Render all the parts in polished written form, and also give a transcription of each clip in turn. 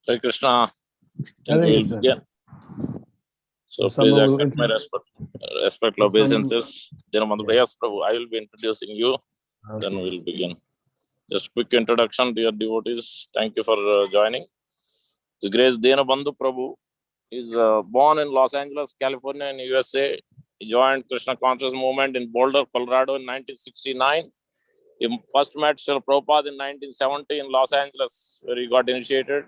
Hare Krishna. And we will begin. So please accept my respectful obeisances. Yes, Prabhu, I will be introducing you. Okay. Then we will begin. Just quick introduction, dear devotees. Thank you for joining. His Grace Deena Bandhu Prabhu is born in Los Angeles, California, in USA. He joined Krishna Conscious Movement in Boulder, Colorado in 1969. He first met Srila Prabhupada in 1970 in Los Angeles, where he got initiated.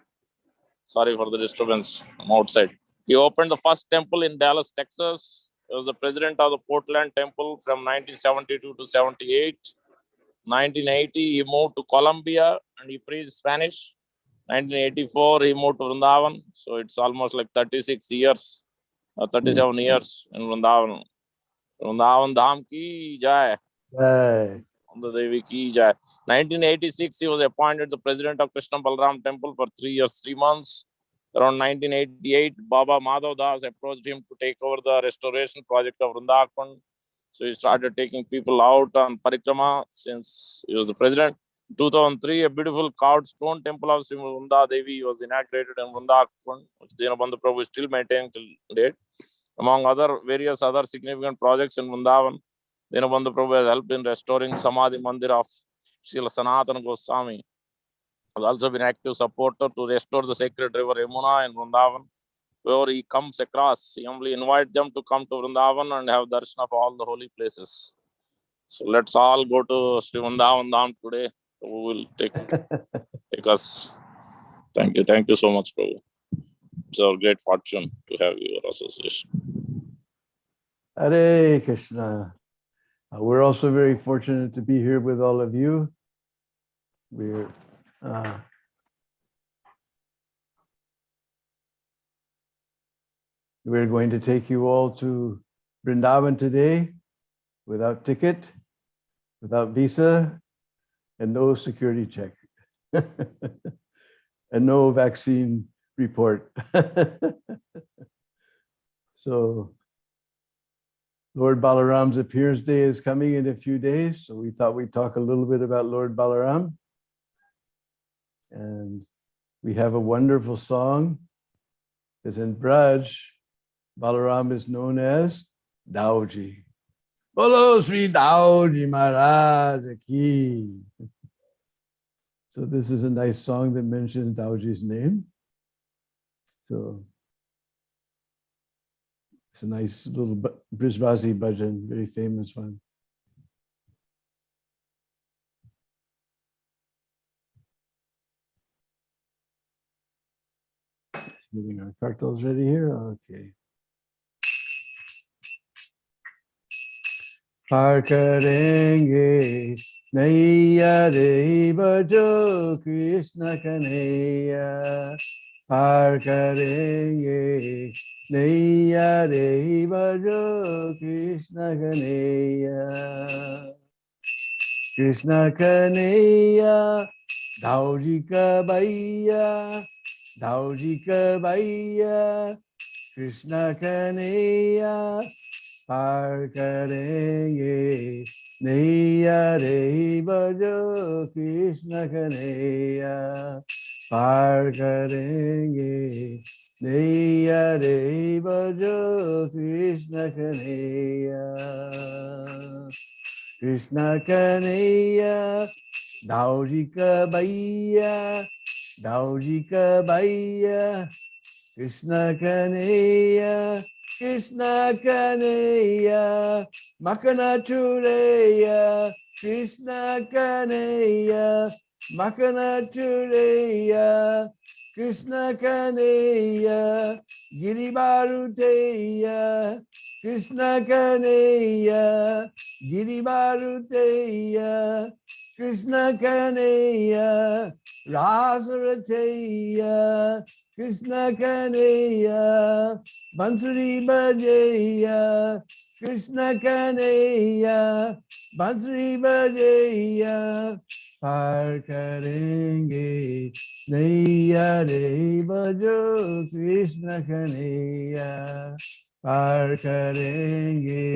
Sorry for the disturbance. I'm outside. He opened the first temple in Dallas, Texas. He was the president of the Portland Temple from 1972 to 78. 1980, he moved to Colombia and he preached Spanish. 1984, he moved to Vrindavan. So it's almost like 36 years, 37 years in Vrindavan. Vrindavan Dham ki jai. The Devi ki jai. 1986, he was appointed the president of Krishna Balaram Temple for 3 years, 3 months. Around 1988, Baba Madhav Das approached him to take over the restoration project of Vrindavan. So he started taking people out on parikrama since he was the president. In 2003, a beautiful carved stone temple of Srimati Vrunda Devi was inaugurated in Vrindavan, which Deena Bandhu Prabhu is still maintaining till date. Among various other significant projects in Vrindavan, Deena Bandhu Prabhu has helped in restoring Samadhi Mandir of Srila Sanatana Goswami. Has also been active supporter to restore the sacred river Yamuna in Vrindavan. Wherever he comes across, he only invites them to come to Vrindavan and have darshan of all the holy places. So let's all go to Sri Vrindavan Dham today. Prabhu will take us. Thank you so much, Prabhu. It's our great fortune to have your association. Hare Krishna. We're also very fortunate to be here with all of you. We're going to take you all to Vrindavan today without ticket, without visa, and no security check, and no vaccine report. So Lord Balaram's Appears Day is coming in a few days, so we thought we'd talk a little bit about Lord Balaram. And we have a wonderful song, because in Braj, Balaram is known as Dauji. Bolo Sri Dauji Maharaj ki. So this is a nice song that mentions Dauji's name. So it's a nice little Brijvasi bhajan, very famous one. Getting our cartels ready here. Okay. पार करेंगे नैया रे बजो कृष्ण कन्हैया पार करेंगे नैया रे बजो कृष्ण कन्हैया कृष्ण कन्हैया दाऊजी का भैया कृष्ण कन्हैया पार करेंगे नैया रे बजो कृष्ण कन्हैया पार करेंगे नैया रे बजो कृष्ण कन्हैया कृष्ण कन्हैया दाऊजी का भैया कृष्ण कन्हैया मखना चुरैया कृष्ण कन्हैया मखना चुरैया कृष्ण कन्हैया गिरिबारुतैया कृष्ण कन्हैया गिरिबारुतैया कृष्ण कन्हैया रास रचैया कृष्ण कन्हैया बंसुरी बजैया कृष्ण कन्हैया बंसुरी बजैया पार करेंगे नैया रे बजो कृष्ण कन्हैया पार करेंगे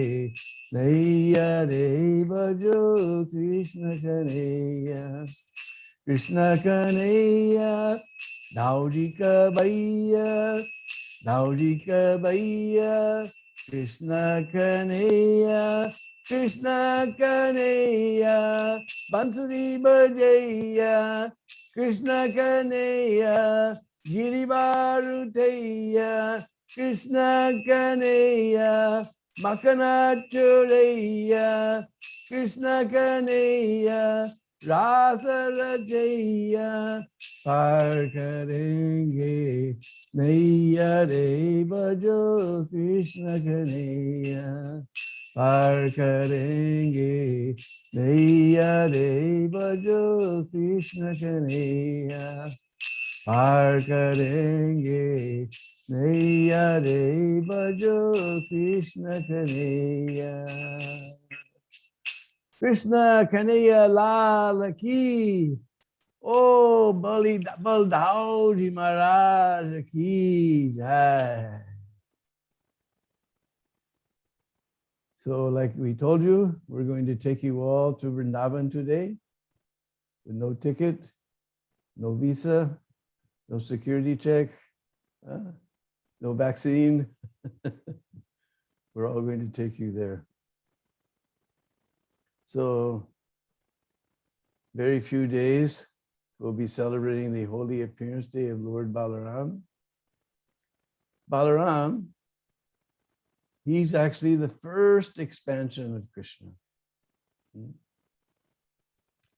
नैया रे बजो कृष्ण कन्हैया कृष्ण कन्हैया दाऊजी का भैया कृष्ण कन्हैया बंसुरी बजैया कृष्ण कन्हैया गिरिबारुतैया कृष्ण कन्हैया मखना चुरैया कृष्ण कन्हैया रास रचैया पार करेंगे नैया रे बजो कृष्ण कन्हैया पार करेंगे नैया रे बजो कृष्ण कन्हैया पार करेंगे नैया रे बजो कृष्ण कन्हैया कृष्ण कन्हैया लाल की ओ बलदाऊ जी महाराज की जय. So like we told you, we're going to take you all to Vrindavan today with no ticket, no visa, no security check, no vaccine. We're all going to take you there. So very few days, we'll be celebrating the holy appearance day of Lord Balaram. Balaram, he's actually the first expansion of Krishna.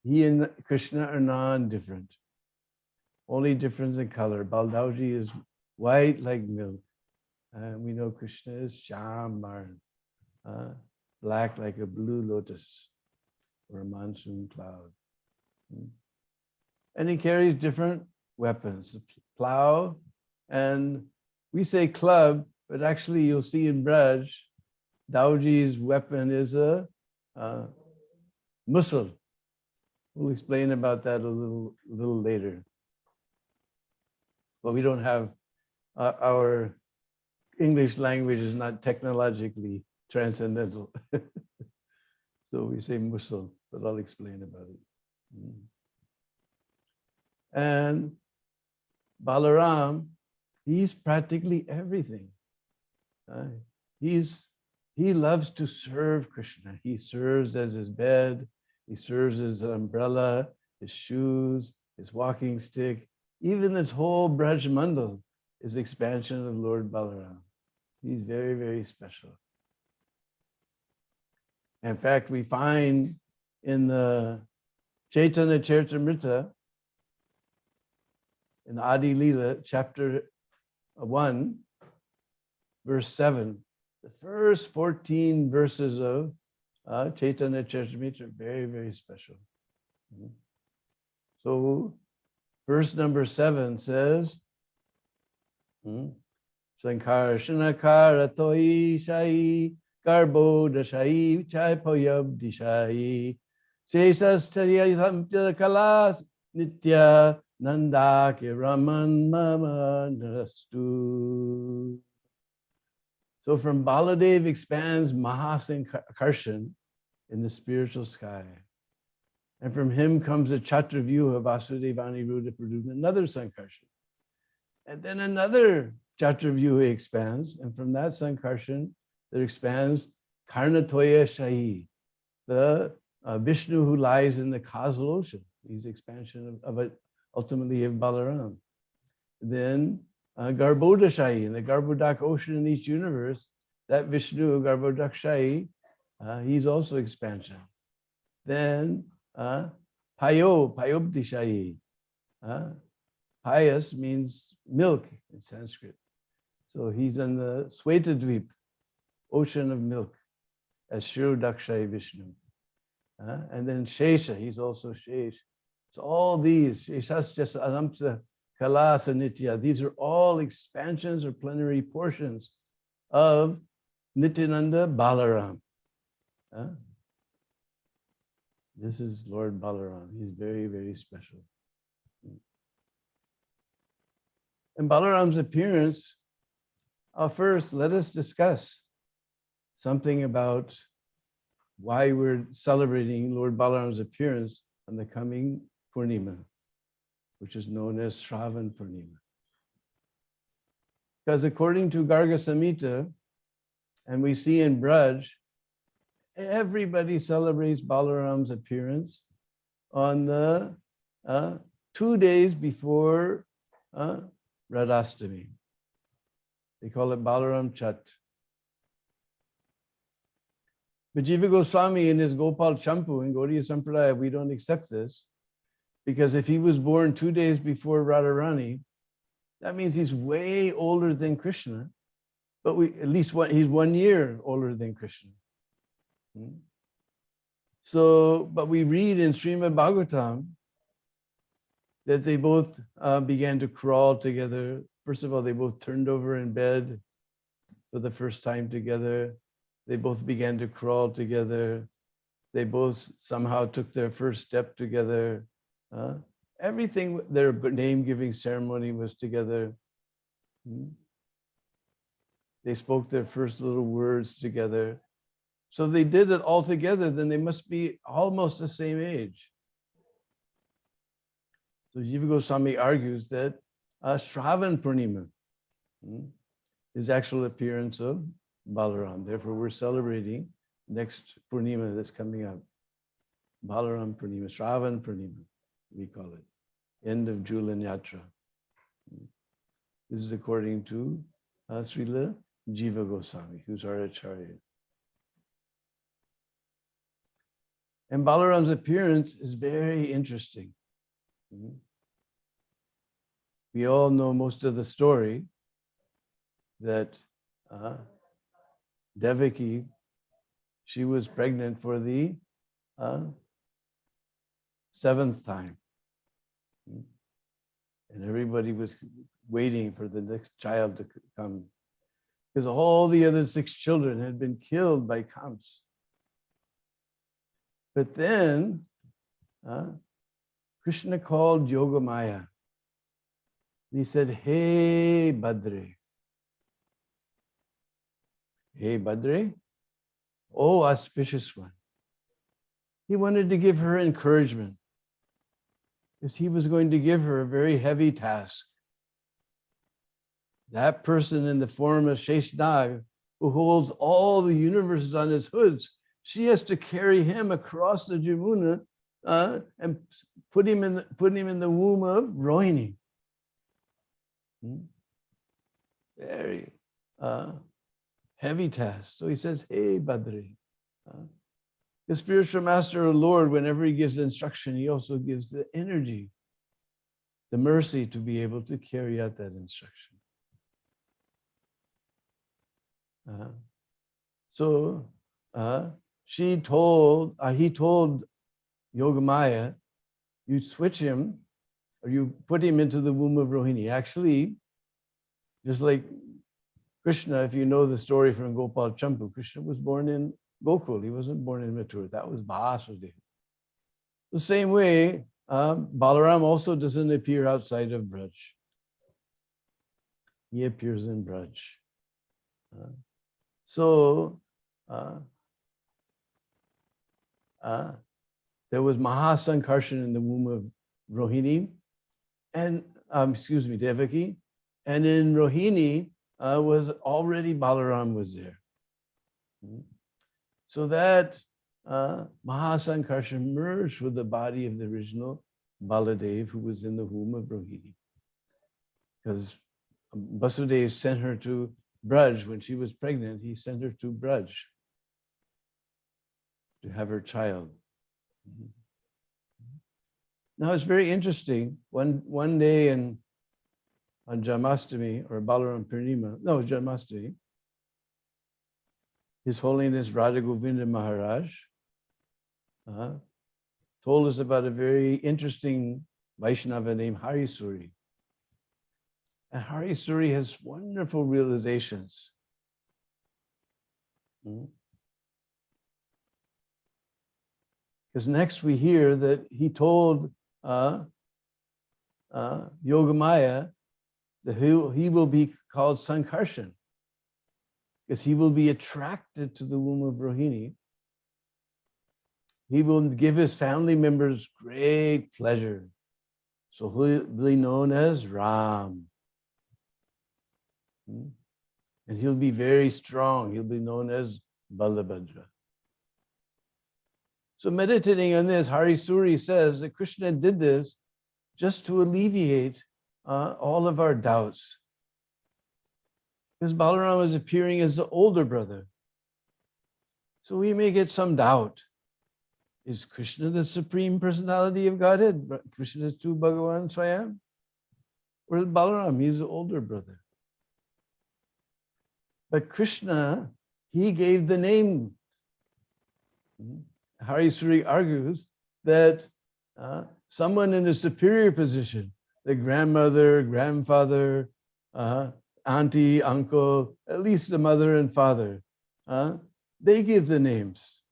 He and Krishna are non-different. Only difference in color. Baldauji is white like milk. We know Krishna is Shamar, black like a blue lotus or a monsoon cloud. And he carries different weapons, a plow, and we say club, but actually you'll see in Braj, Dauji's weapon is a mussel. We'll explain about that a little later. But we don't have, our English language is not technologically transcendental. So we say mussel, but I'll explain about it. And Balaram, he's practically everything. He loves to serve Krishna. He serves as his bed, he serves as an umbrella, his shoes, his walking stick. Even this whole Braj Mandal is expansion of Lord Balaram. He's very, very special. In fact, we find in the Chaitanya Charitamrita, in Adi Leela, chapter 1, verse 7. The first 14 verses of Chaitanya Charitamrita are very, very special. So verse number 7 says, Sankarshanakara toi shai garbo dashai chai poyab dishai Sesastarya samtya kalas nitya nanda ke raman mama narastu. So from Baladev expands Mahasankarshan in the spiritual sky. And from him comes a Chatravyuha Vasudevani Ruda Praduna, another Sankarshan. And then another Chatravyuha expands, and from that Sankarshan there expands Karnatoya Shahi, the Vishnu who lies in the causal ocean. He's expansion of it, ultimately of Balaram. Then Garbhodashayi, in the Garbhodak ocean in each universe, that Vishnu, Garbhodakshayi, he's also expansion. Then Payobdishayi. Payas means milk in Sanskrit. So he's in the Swetadvip, ocean of milk, as Shirodakshayi Vishnu. And then Shesha, he's also Shesh. So all these, Sheshasya Anamsa Kalasa Nitya, these are all expansions or plenary portions of Nityananda Balaram. This is Lord Balaram. He's very, very special. And Balaram's appearance, first, let us discuss something about why we're celebrating Lord Balaram's appearance on the coming Purnima, which is known as Shravan Purnima. Because according to Garga Samhita, and we see in Braj, everybody celebrates Balaram's appearance on the 2 days before Radhastami. They call it Balaram Chat. But Jiva Goswami in his Gopal Champu in Gaudiya Sampradaya, we don't accept this, because if he was born 2 days before Radharani, that means he's way older than Krishna, but he's 1 year older than Krishna. So, but we read in Srimad Bhagavatam that they both began to crawl together. First of all, they both turned over in bed for the first time together. They both began to crawl together. They both somehow took their first step together. Everything, their name-giving ceremony was together. They spoke their first little words together. So they did it all together, then they must be almost the same age. So Jiva Goswami argues that Shravan Purnima is actual appearance of Balaram. Therefore, we're celebrating next Purnima that's coming up. Balaram Purnima, Shravan Purnima, we call it. End of Julan Yatra. This is according to Srila Jiva Goswami, who's our Acharya. And Balaram's appearance is very interesting. We all know most of the story that Devaki, she was pregnant for the 7th time. And everybody was waiting for the next child to come, because all the other 6 children had been killed by Kamsa. But then Krishna called Yogamaya. He said, "Hey, Badre. Hey, Badre. Oh, auspicious one." He wanted to give her encouragement, because he was going to give her a very heavy task. That person in the form of Sheshnag, who holds all the universes on his hoods, she has to carry him across the Jamuna and put him in the womb of Rohini. Very heavy task. So he says, "Hey, Badri." The spiritual master or Lord, whenever he gives the instruction, he also gives the energy, the mercy to be able to carry out that instruction. So he told Yogamaya, you switch him or you put him into the womb of Rohini. Actually, just like Krishna, if you know the story from Gopal Champu, Krishna was born in Gokul. He wasn't born in Mathura. That was Bahasudeva. The same way, Balaram also doesn't appear outside of Braj. He appears in Braj. So there was Mahasankarshan in the womb of Rohini, and Devaki, and in Rohini was already Balaram was there. So that Mahasankarshan merged with the body of the original Baladev, who was in the womb of Rohini. Because Vasudev sent her to Braj when she was pregnant. He sent her to Braj to have her child. Now it's very interesting. One day on Janmashtami or Balaram Purnima, no, Janmashtami, His Holiness Radha Govinda Maharaj told us about a very interesting Vaishnava named Harisuri. And Harisuri has wonderful realizations. Because next we hear that he told Yogamaya that he will be called Sankarshan, because he will be attracted to the womb of Rohini. He will give his family members great pleasure. So he'll be known as Ram. And he'll be very strong. He'll be known as Balabhadra. So meditating on this, Harisuri says that Krishna did this just to alleviate all of our doubts. Because Balaram is appearing as the older brother. So we may get some doubt. Is Krishna the Supreme Personality of Godhead? Krishna is tu Bhagavan Swayam? Or is Balaram? He's the older brother. But Krishna, he gave the name. Harisuri argues that someone in a superior position, the grandmother, grandfather, auntie, uncle, at least the mother and father, they give the names.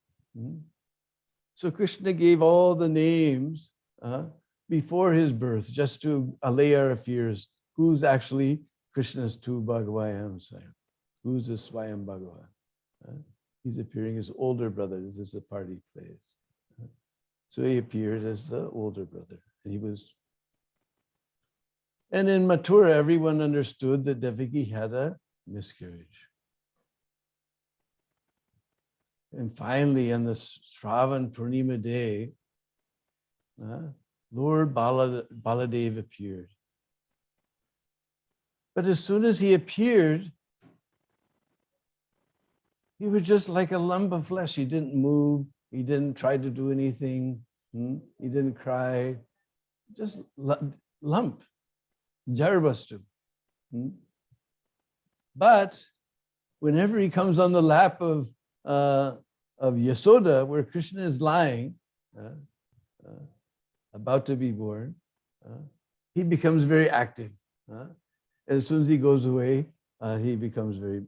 So Krishna gave all the names before his birth, just to allay our fears. Who's actually Krishna's tu Bhagavayam Swayam? Who's the Swayam Bhagavan? He's appearing as older brother. This is the part he plays. So he appeared as the older brother. And in Mathura, everyone understood that Devaki had a miscarriage. And finally, on the Shravan Purnima day, Lord Baladev appeared. But as soon as he appeared, he was just like a lump of flesh. He didn't move. He didn't try to do anything. He didn't cry. Just lump. Jarvastu. But whenever he comes on the lap of Yasoda, where Krishna is lying, about to be born, he becomes very active. As soon as he goes away, he becomes very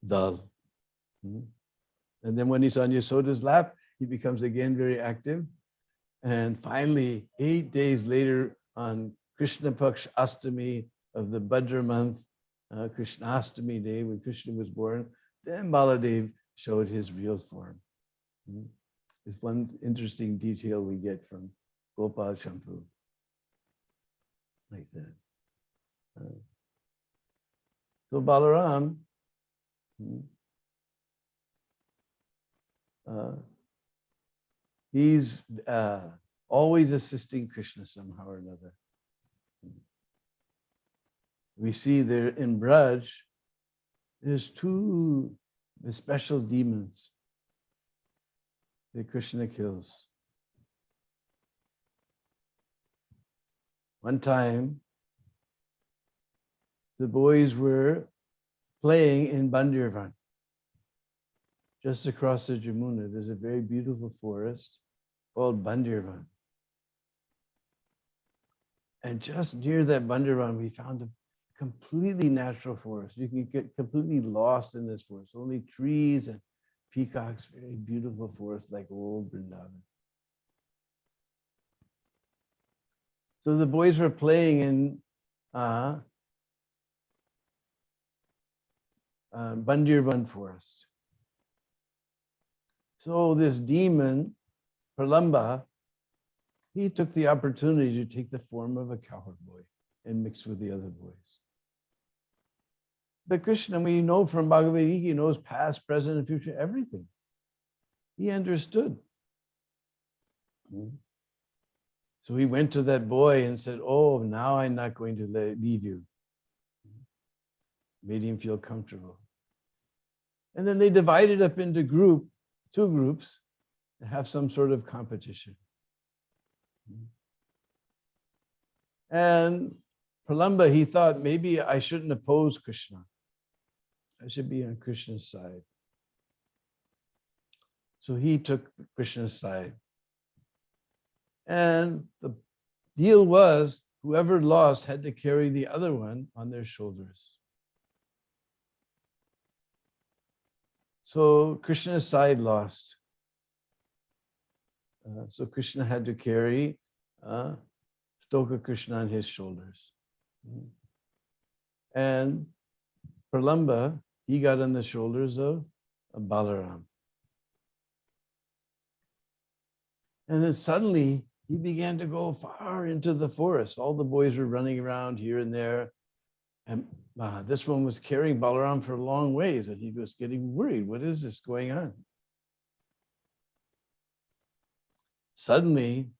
dull. And then when he's on Yasoda's lap, he becomes again very active. And finally, 8 days later, on Krishna Paksh Astami of the Bhadra month, Krishna Astami day, when Krishna was born, then Baladev showed his real form. It's one interesting detail we get from Gopal Champu. Like that. So Balaram, he's always assisting Krishna somehow or another. We see there in Braj, there's two special demons that Krishna kills. One time, the boys were playing in Bandirvan. just across the Jamuna, there's a very beautiful forest called Bandirvan. And just near that Bandirvan, we found a completely natural forest. You can get completely lost in this forest. Only trees and peacocks, very beautiful forest like old Vrindavan. So the boys were playing in Bandirban forest. So this demon, Pralamba, he took the opportunity to take the form of a cowherd boy and mix with the other boys. But Krishna, we know from Bhagavad Gita, he knows past, present, and future, everything. He understood. So he went to that boy and said, oh, now I'm not going to leave you. Made him feel comfortable. And then they divided up into two groups, to have some sort of competition. And Pralamba, he thought, maybe I shouldn't oppose Krishna. I should be on Krishna's side. So he took Krishna's side. And the deal was, whoever lost had to carry the other one on their shoulders. So Krishna's side lost. So Krishna had to carry Stoka Krishna on his shoulders. And Pralamba, he got on the shoulders of Balaram. And then suddenly he began to go far into the forest. All the boys were running around here and there. And this one was carrying Balaram for a long ways, and he was getting worried. What is this going on? Suddenly,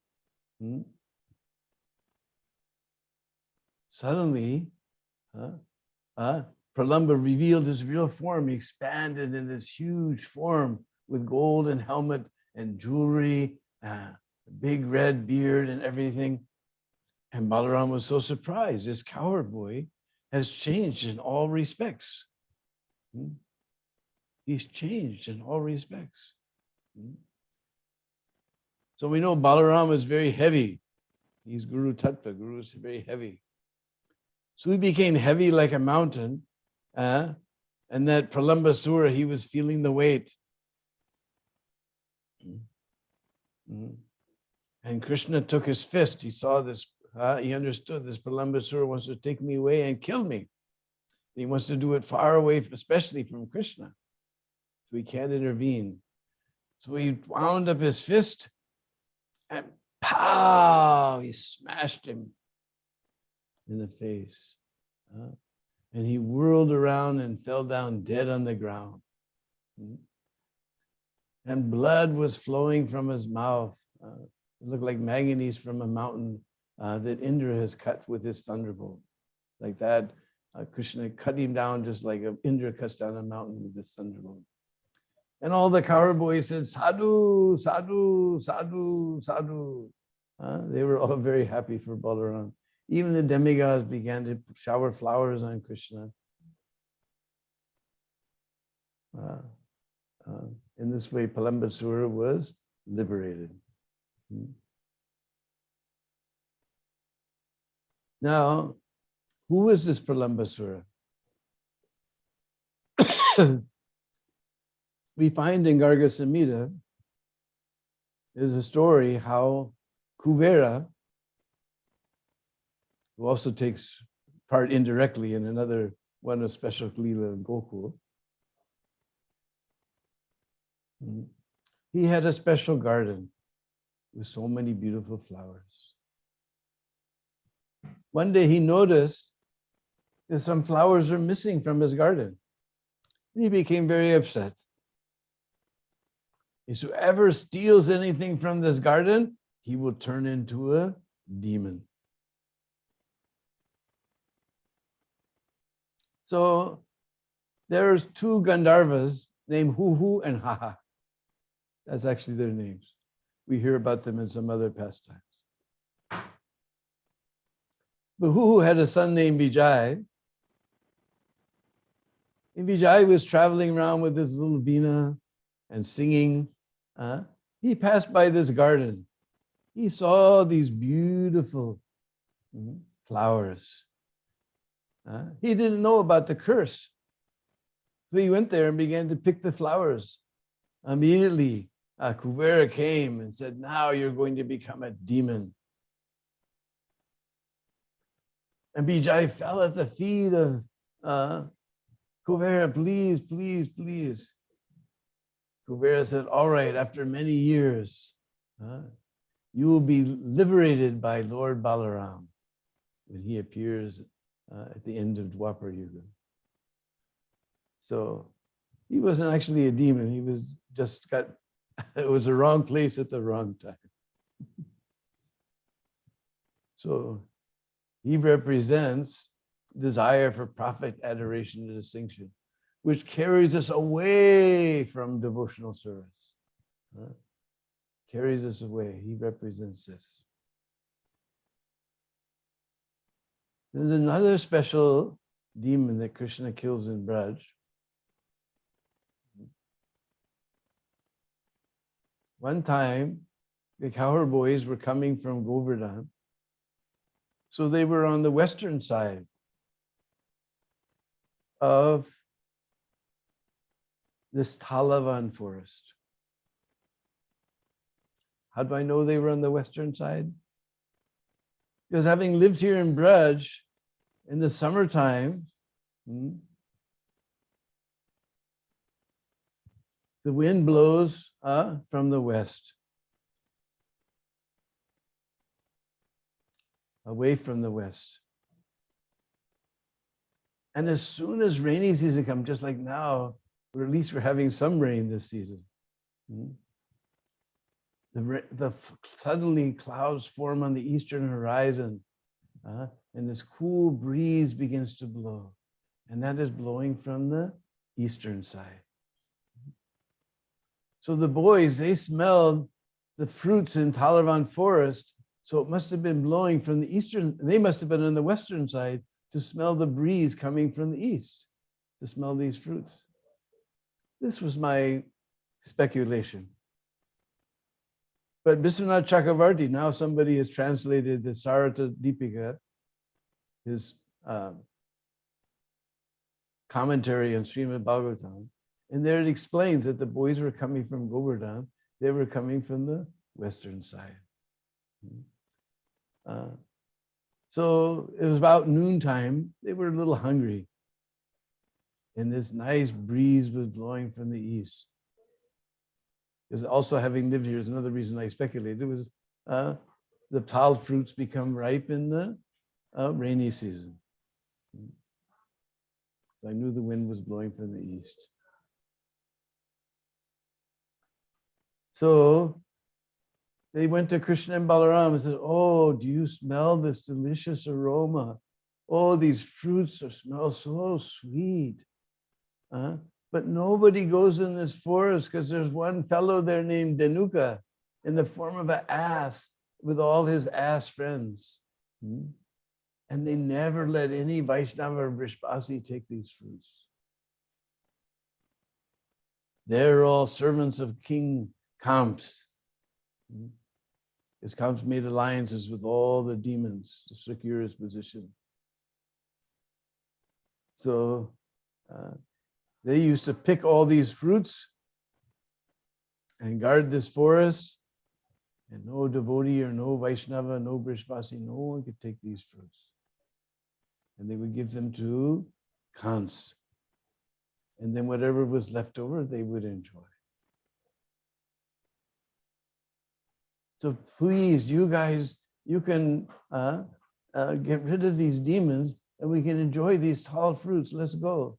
Pralamba revealed his real form. He expanded in this huge form with golden helmet and jewelry, big red beard and everything. And Balaram was so surprised. This cowherd boy has changed in all respects. He's changed in all respects. So we know Balaram is very heavy. He's Guru Tattva. Guru is very heavy. So he became heavy like a mountain. And that Pralamba Sura, he was feeling the weight. And Krishna took his fist. He saw this. He understood this Pralamba Sura wants to take me away and kill me. He wants to do it far away, especially from Krishna. So he can't intervene. So he wound up his fist and pow, he smashed him in the face. And he whirled around and fell down dead on the ground. And blood was flowing from his mouth. It looked like manganese from a mountain that Indra has cut with his thunderbolt. Like that, Krishna cut him down just like Indra cuts down a mountain with his thunderbolt. And all the cowherd boys said, sadhu, sadhu, sadhu, sadhu. They were all very happy for Balaram. Even the demigods began to shower flowers on Krishna. In this way, Pralambasura was liberated. Now, who is this Pralambasura? We find in Garga Samhita, there's a story how Kuvera, who also takes part indirectly in another one of special Leela in Gokul, he had a special garden with so many beautiful flowers. One day he noticed that some flowers are missing from his garden. He became very upset. Whoever steals anything from this garden, he will turn into a demon. So there's two Gandharvas named Huhu and Haha. That's actually their names. We hear about them in some other pastimes. But Huhu had a son named Vijay. And Vijay was traveling around with his little Veena, and singing, he passed by this garden. He saw these beautiful flowers. He didn't know about the curse. So he went there and began to pick the flowers. Immediately, Kuvera came and said, now you're going to become a demon. And Bijay fell at the feet of Kuvera, please, please, please. Kuvera said, all right, after many years, you will be liberated by Lord Balaram when he appears at the end of Dwapar Yuga. So he wasn't actually a demon. He was just it was the wrong place at the wrong time. So he represents desire for prophet adoration and distinction, which carries us away from devotional service. Carries us away. He represents this. There's another special demon that Krishna kills in Braj. One time, the cowherd boys were coming from Govardhan. So they were on the western side of this Talavan forest. How do I know they were on the western side? Because having lived here in Braj in the summertime, the wind blows from the west, away from the west. And as soon as rainy season comes, just like now, or at least we're having some rain this season, suddenly clouds form on the eastern horizon, and this cool breeze begins to blow. And that is blowing from the eastern side. So the boys, they smelled the fruits in Talavan forest. So it must have been blowing from the eastern, they must have been on the western side to smell the breeze coming from the east, to smell these fruits. This was my speculation. But Biswanath Chakravarti, now somebody has translated the Sarata Deepika, his commentary on Srimad Bhagavatam, and there it explains that the boys were coming from Govardhan, they were coming from the western side. So it was about noontime, they were a little hungry, and this nice breeze was blowing from the east. Because also having lived here is another reason I speculated, was the tal fruits become ripe in the rainy season. So I knew the wind was blowing from the east. So they went to Krishna and Balaram and said, oh, do you smell this delicious aroma? Oh, these fruits smell so sweet. But nobody goes in this forest because there's one fellow there named Denuka in the form of an ass with all his ass friends. And they never let any Vaishnava or Vrishbasi take these fruits. They're all servants of King Kamsa. Because Kamsa made alliances with all the demons to secure his position. So they used to pick all these fruits and guard this forest, and no devotee or no Vaishnava, no Vrishbasi, no one could take these fruits. And they would give them to Kamsa. And then whatever was left over, they would enjoy. So please, you guys, you can get rid of these demons and we can enjoy these tall fruits. Let's go.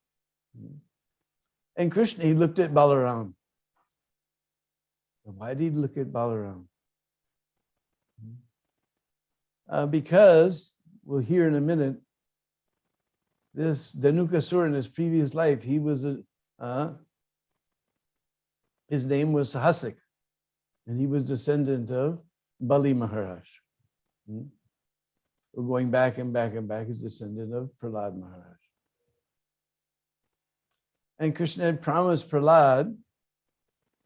And Krishna, he looked at Balaram. Why did he look at Balaram? Because, we'll hear in a minute, this Dhanukasura in his previous life, he was his name was Sahasik, and he was descendant of Bali Maharaj. We're going back and back and back, he's descendant of Prahlad Maharaj. And Krishna had promised Prahlad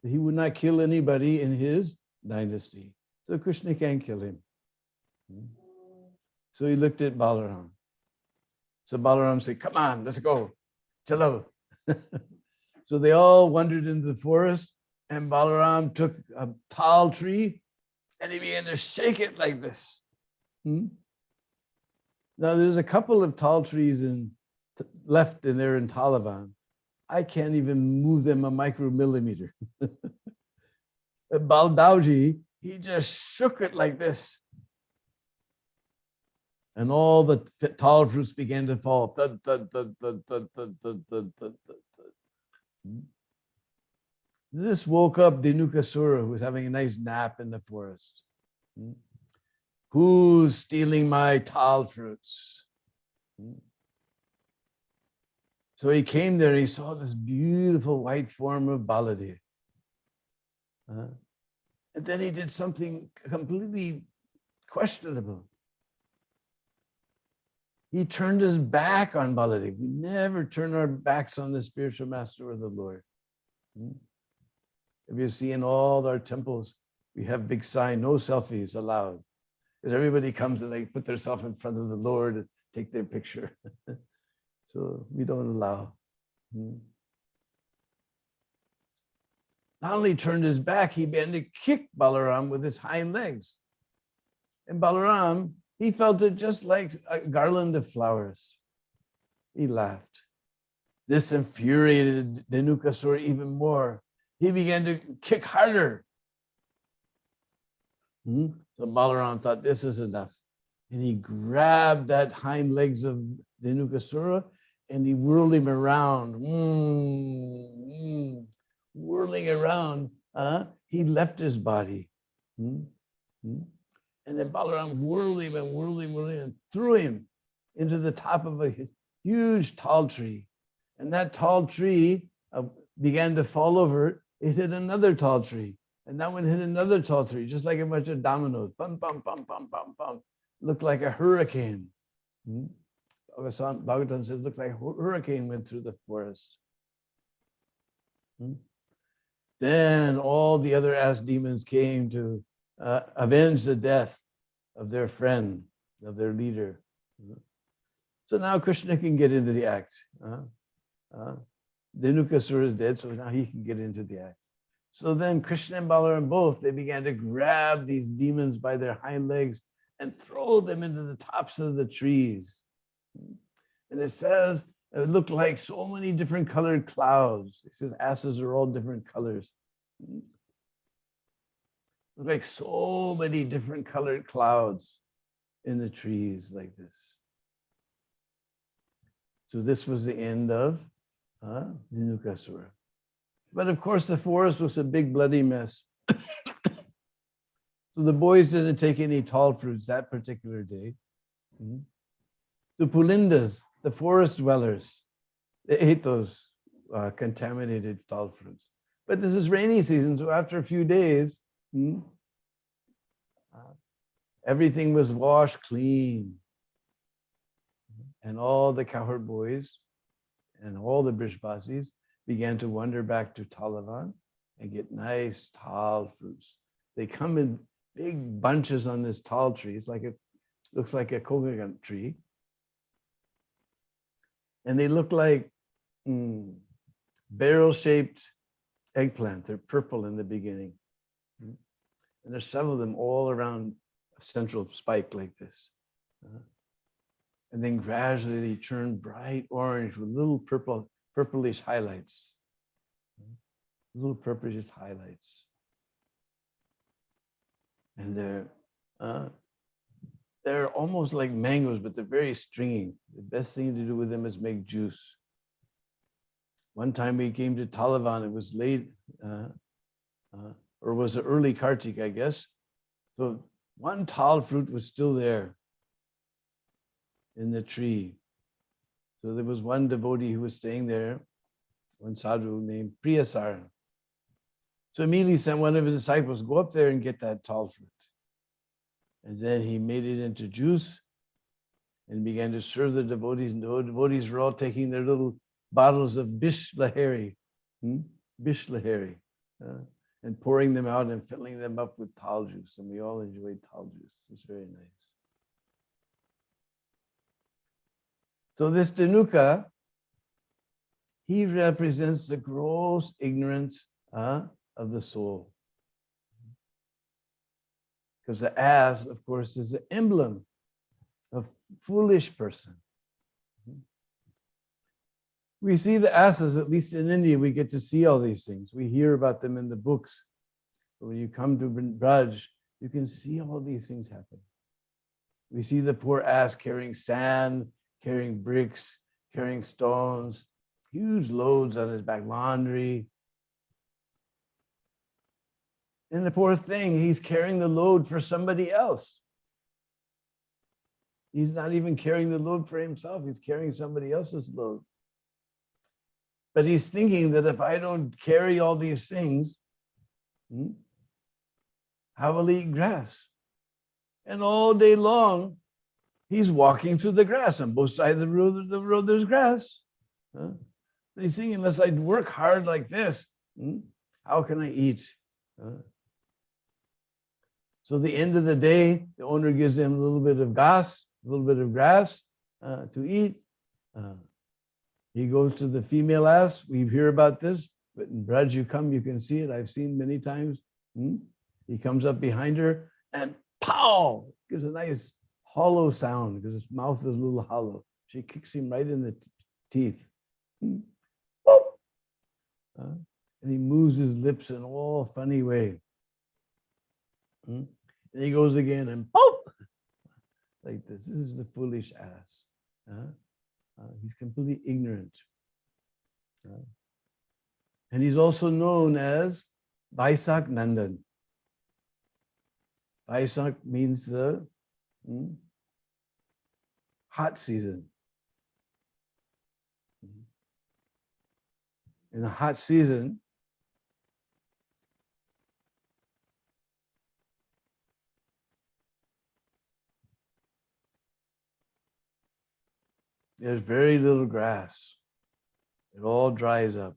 He would not kill anybody in his dynasty. So Krishna can't kill him. So he looked at Balaram. So Balaram said, come on, let's go. Chalo. So they all wandered into the forest, and Balaram took a tall tree and he began to shake it like this. Now there's a couple of tall trees left in there in Taliban. I can't even move them a micromillimeter. Baldauji, he just shook it like this. And all the tall fruits began to fall. Thud, thud, thud, thud, thud, thud, thud, thud, thud, thud. This woke up Dhenukasura, who was having a nice nap in the forest. Who's stealing my tall fruits? So he came there, he saw this beautiful white form of Baladev. And then he did something completely questionable. He turned his back on Baladev. We never turn our backs on the spiritual master or the Lord. If you see in all our temples, we have big sign, no selfies allowed. Because everybody comes and they put themselves in front of the Lord and take their picture. So we don't allow. Not only turned his back, he began to kick Balaram with his hind legs. And Balaram, he felt it just like a garland of flowers. He laughed. This infuriated Dhenukasura even more. He began to kick harder. So Balaram thought, this is enough. And he grabbed that hind legs of Dhenukasura and he whirled him around. Whirling around, he left his body. And then Balaram whirled him and threw him into the top of a huge tall tree. And that tall tree began to fall over. It hit another tall tree. And that one hit another tall tree, just like a bunch of dominoes. Bum, bum, bum, bum, bum, bum. Looked like a hurricane. Bhagavatam says, looked like a hurricane went through the forest. Then all the other ass demons came to avenge the death of their friend, of their leader. So now Krishna can get into the act. Dhenukasura is dead, so now he can get into the act. So then Krishna and Balaram both, they began to grab these demons by their hind legs and throw them into the tops of the trees. And it says, it looked like so many different colored clouds. It says asses are all different colors. Looked like so many different colored clouds in the trees like this. So this was the end of Dhenukasura. But of course, the forest was a big bloody mess. So the boys didn't take any tall fruits that particular day. The Pulindas, the forest dwellers, they ate those contaminated tall fruits. But this is rainy season, so after a few days, everything was washed clean. And all the cowherd boys and all the Brishbasis began to wander back to Taliban and get nice tall fruits. They come in big bunches on this tall tree. It's like looks like a coconut tree. And they look like barrel-shaped eggplant. They're purple in the beginning. And there's several of them all around a central spike like this. And then gradually they turn bright orange with little purplish highlights. Little purplish highlights. And they're almost like mangoes, but they're very stringy. The best thing to do with them is make juice. One time we came to Taliban, it was late, or was it early Kartik, I guess. So one tall fruit was still there in the tree. So there was one devotee who was staying there, one sadhu named Priyasara. So immediately sent one of his disciples, go up there and get that tall fruit. And then he made it into juice and began to serve the devotees. And the devotees were all taking their little bottles of Bish Lahari. Bish Lahari. and pouring them out and filling them up with tal juice. And we all enjoy tal juice. It's very nice. So this Dhanuka, he represents the gross ignorance of the soul. Because the ass, of course, is the emblem of foolish person. We see the asses, at least in India, we get to see all these things. We hear about them in the books. But when you come to Braj, you can see all these things happen. We see the poor ass carrying sand, carrying bricks, carrying stones, huge loads on his back, laundry. And the poor thing, he's carrying the load for somebody else. He's not even carrying the load for himself. He's carrying somebody else's load. But he's thinking that if I don't carry all these things, how will he eat grass? And all day long, he's walking through the grass. On both sides of the road there's grass. He's thinking, unless I work hard like this, how can I eat? So at the end of the day, the owner gives him a little bit of grass to eat. He goes to the female ass. We hear about this, but in Braj you come, you can see it. I've seen many times. He comes up behind her and pow, gives a nice hollow sound because his mouth is a little hollow. She kicks him right in the teeth. And he moves his lips in all funny way. And he goes again and pop, like this. This is the foolish ass. He's completely ignorant. And he's also known as Vaisak Nandan. Vaisak means the hot season. In the hot season, there's very little grass. It all dries up.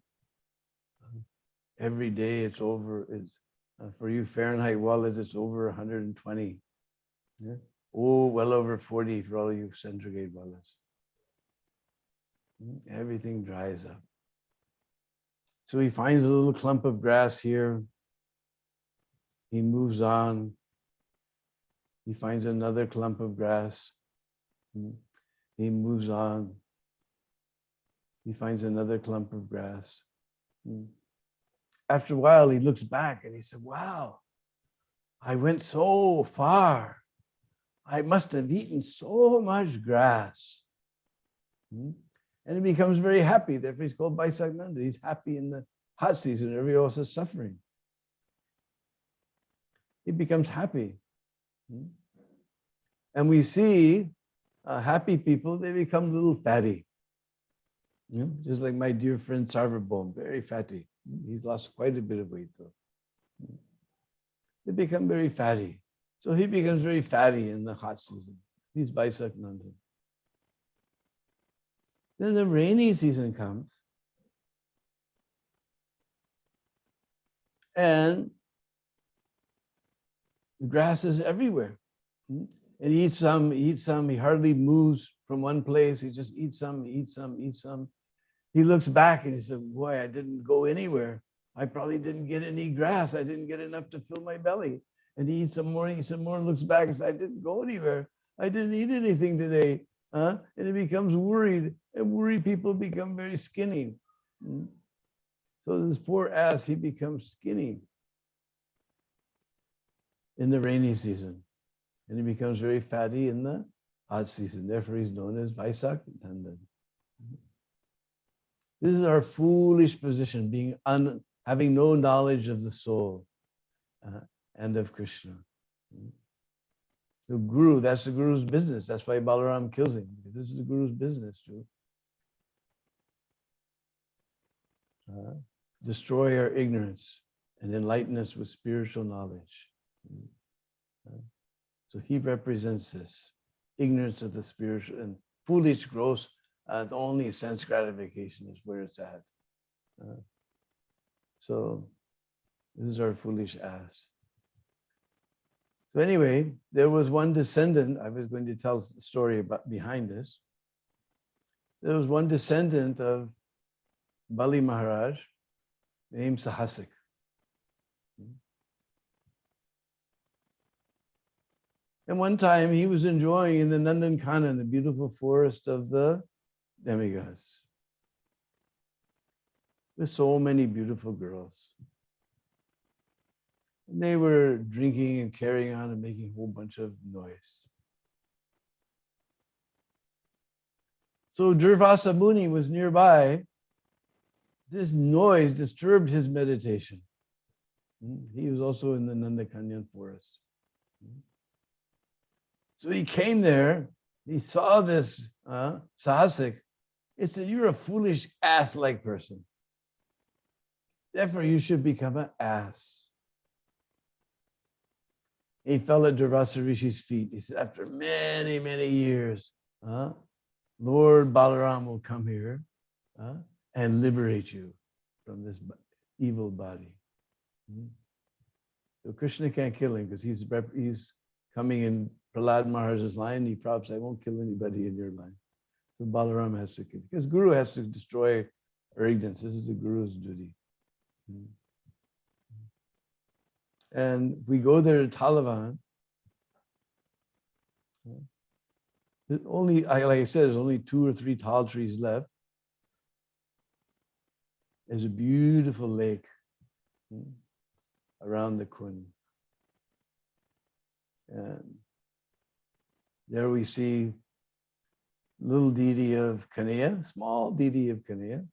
Every day it's for you Fahrenheit wallets, it's over 120. Yeah? Oh, well over 40 for all you centigrade wallets. Everything dries up. So he finds a little clump of grass here. He moves on. He finds another clump of grass. He moves on. He finds another clump of grass. After a while, he looks back and he said, wow, I went so far. I must have eaten so much grass. And he becomes very happy. Therefore, he's called Vaisagnanda. He's happy in the hot season. Everybody else is suffering. He becomes happy. And we see happy people, they become a little fatty. Just like my dear friend Sarvabhaum, very fatty. He's lost quite a bit of weight though. They become very fatty. So he becomes very fatty in the hot season. He's Vaisagnanda. Then the rainy season comes. And the grass is everywhere. And he eats some, he hardly moves from one place. He just eats some. He looks back and he said, boy, I didn't go anywhere. I probably didn't get any grass. I didn't get enough to fill my belly. And he eats some more, looks back and says, I didn't go anywhere. I didn't eat anything today. And he becomes worried. And worried people become very skinny. So this poor ass, he becomes skinny in the rainy season. And he becomes very fatty in the hot season. Therefore, he's known as Vaisak Nandan. This is our foolish position, having no knowledge of the soul and of Krishna. The Guru, that's the Guru's business. That's why Balaram kills him. This is the Guru's business to destroy our ignorance and enlighten us with spiritual knowledge. So he represents this ignorance of the spiritual and foolish, gross, only sense gratification is where it's at. So This is our foolish ass. So anyway, there was one descendant, I was going to tell the story about behind this. There was one descendant of Bali Maharaj named Sahasik. And one time he was enjoying in the Nandankanan, the beautiful forest of the demigods, with so many beautiful girls. And they were drinking and carrying on and making a whole bunch of noise. So Durvasa Muni was nearby. This noise disturbed his meditation. He was also in the Nandakanyan forest. So he came there, he saw this Sahasik. He said, "You're a foolish ass-like person. Therefore, you should become an ass." He fell at Durvasa Rishi's feet. He said, "After many, many years, Lord Balaram will come here and liberate you from this evil body." So Krishna can't kill him because he's coming in Prahlad Maharaj's line. He props, "I won't kill anybody in your line." So Balaram has to kill, because Guru has to destroy our ignorance. This is the Guru's duty. And we go there to Talavan. Only, like I said, there's only 2 or 3 tall trees left. There's a beautiful lake around the Kund. And there we see little deity of Kanaya, small deity of Kanaya,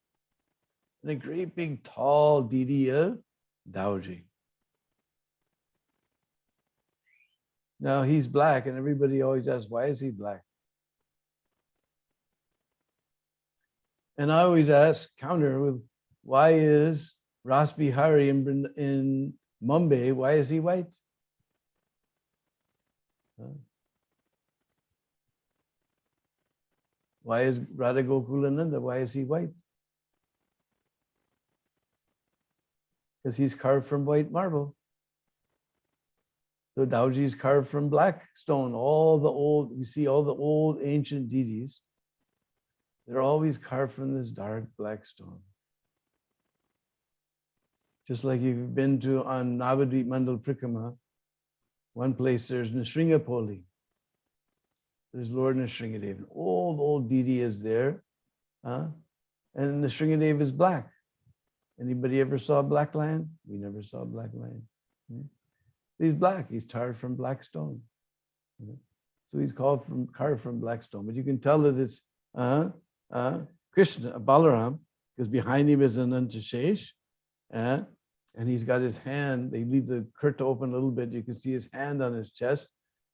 and a great big tall deity of Dauji. Now he's black, and everybody always asks, why is he black? And I always ask, counter with, why is Ras Bihari in Mumbai, why is he white? Why is Radha Gokulananda, why is he white? Because he's carved from white marble. So Dauji is carved from black stone. We see all the old ancient deities. They're always carved from this dark black stone. Just like you've been to on Navadvip Mandal Prikrama, one place there's Nrsimhapoli. There's Lord Nrsimhadev. An old deity is there. And Nrsimhadev is black. Anybody ever saw Black Lion? We never saw Black Lion. He's black. He's carved from black stone. So he's carved from black stone. But you can tell that it's Krishna, Balaram, because behind him is Ananta Shesh. And he's got his hand. They leave the curtain open a little bit. You can see his hand on his chest.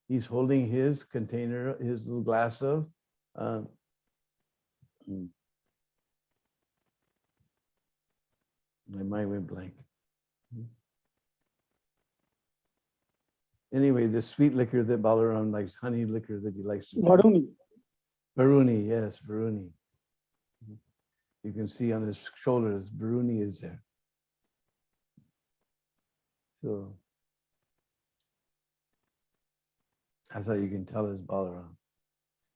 He's holding his container, his little glass of. My mind went blank. Anyway, the sweet liquor that Balaram likes, honey liquor that he likes to drink. Varuni. Varuni, yes, Varuni. You can see on his shoulders, Varuni is there. So that's how you can tell it's Balaram.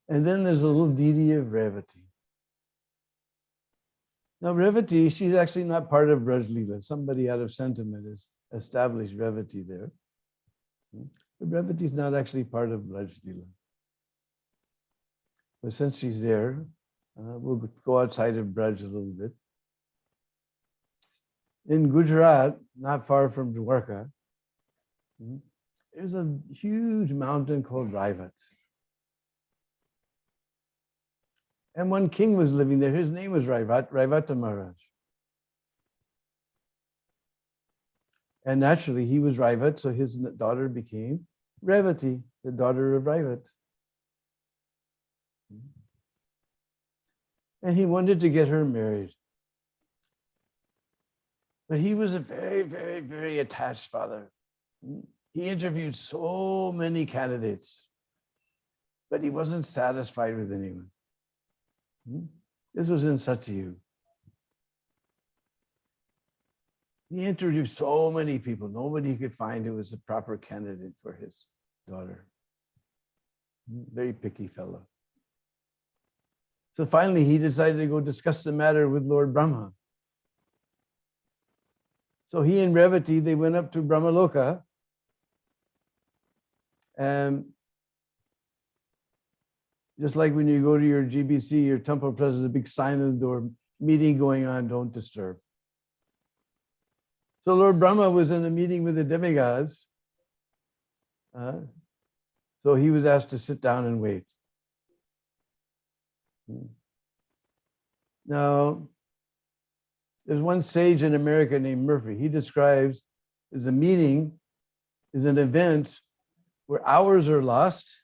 And then there's a little deity of Revati. Now Revati, she's actually not part of Braj Leela. Somebody out of sentiment has established Revati there. But Revati is not actually part of Braj Leela. But since she's there, we'll go outside of Braj a little bit. In Gujarat, not far from Dwarka, there's a huge mountain called Raivat. And one king was living there. His name was Raivata Maharaj. And naturally, he was Raivat, so his daughter became Revati, the daughter of Raivat. And he wanted to get her married. But he was a very, very, very attached father. He interviewed so many candidates, but he wasn't satisfied with anyone. This was in Satyayug. He interviewed so many people. Nobody could find who was the proper candidate for his daughter. Very picky fellow. So finally, he decided to go discuss the matter with Lord Brahma. So he and Revati, they went up to Brahmaloka. And just like when you go to your GBC, your temple presence, a big sign on the door, meeting going on, don't disturb. So Lord Brahma was in a meeting with the demigods. So he was asked to sit down and wait. Now, there's one sage in America named Murphy. He describes as a meeting is an event where hours are lost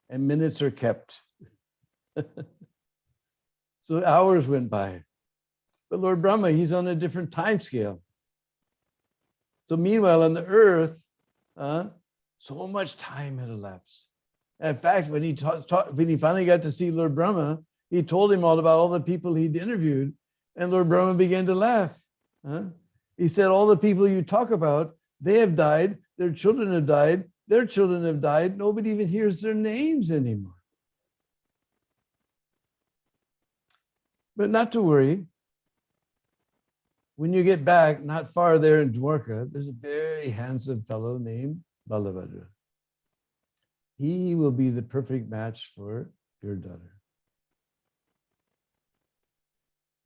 and minutes are kept. So hours went by. But Lord Brahma, he's on a different time scale. So meanwhile, on the earth, so much time had elapsed. In fact, when he finally got to see Lord Brahma, he told him all about all the people he'd interviewed, and Lord Brahma began to laugh. He said, all the people you talk about, they have died, their children have died, their children have died. Nobody even hears their names anymore. But not to worry. When you get back, not far there in Dwarka, there's a very handsome fellow named Balabhadra. He will be the perfect match for your daughter.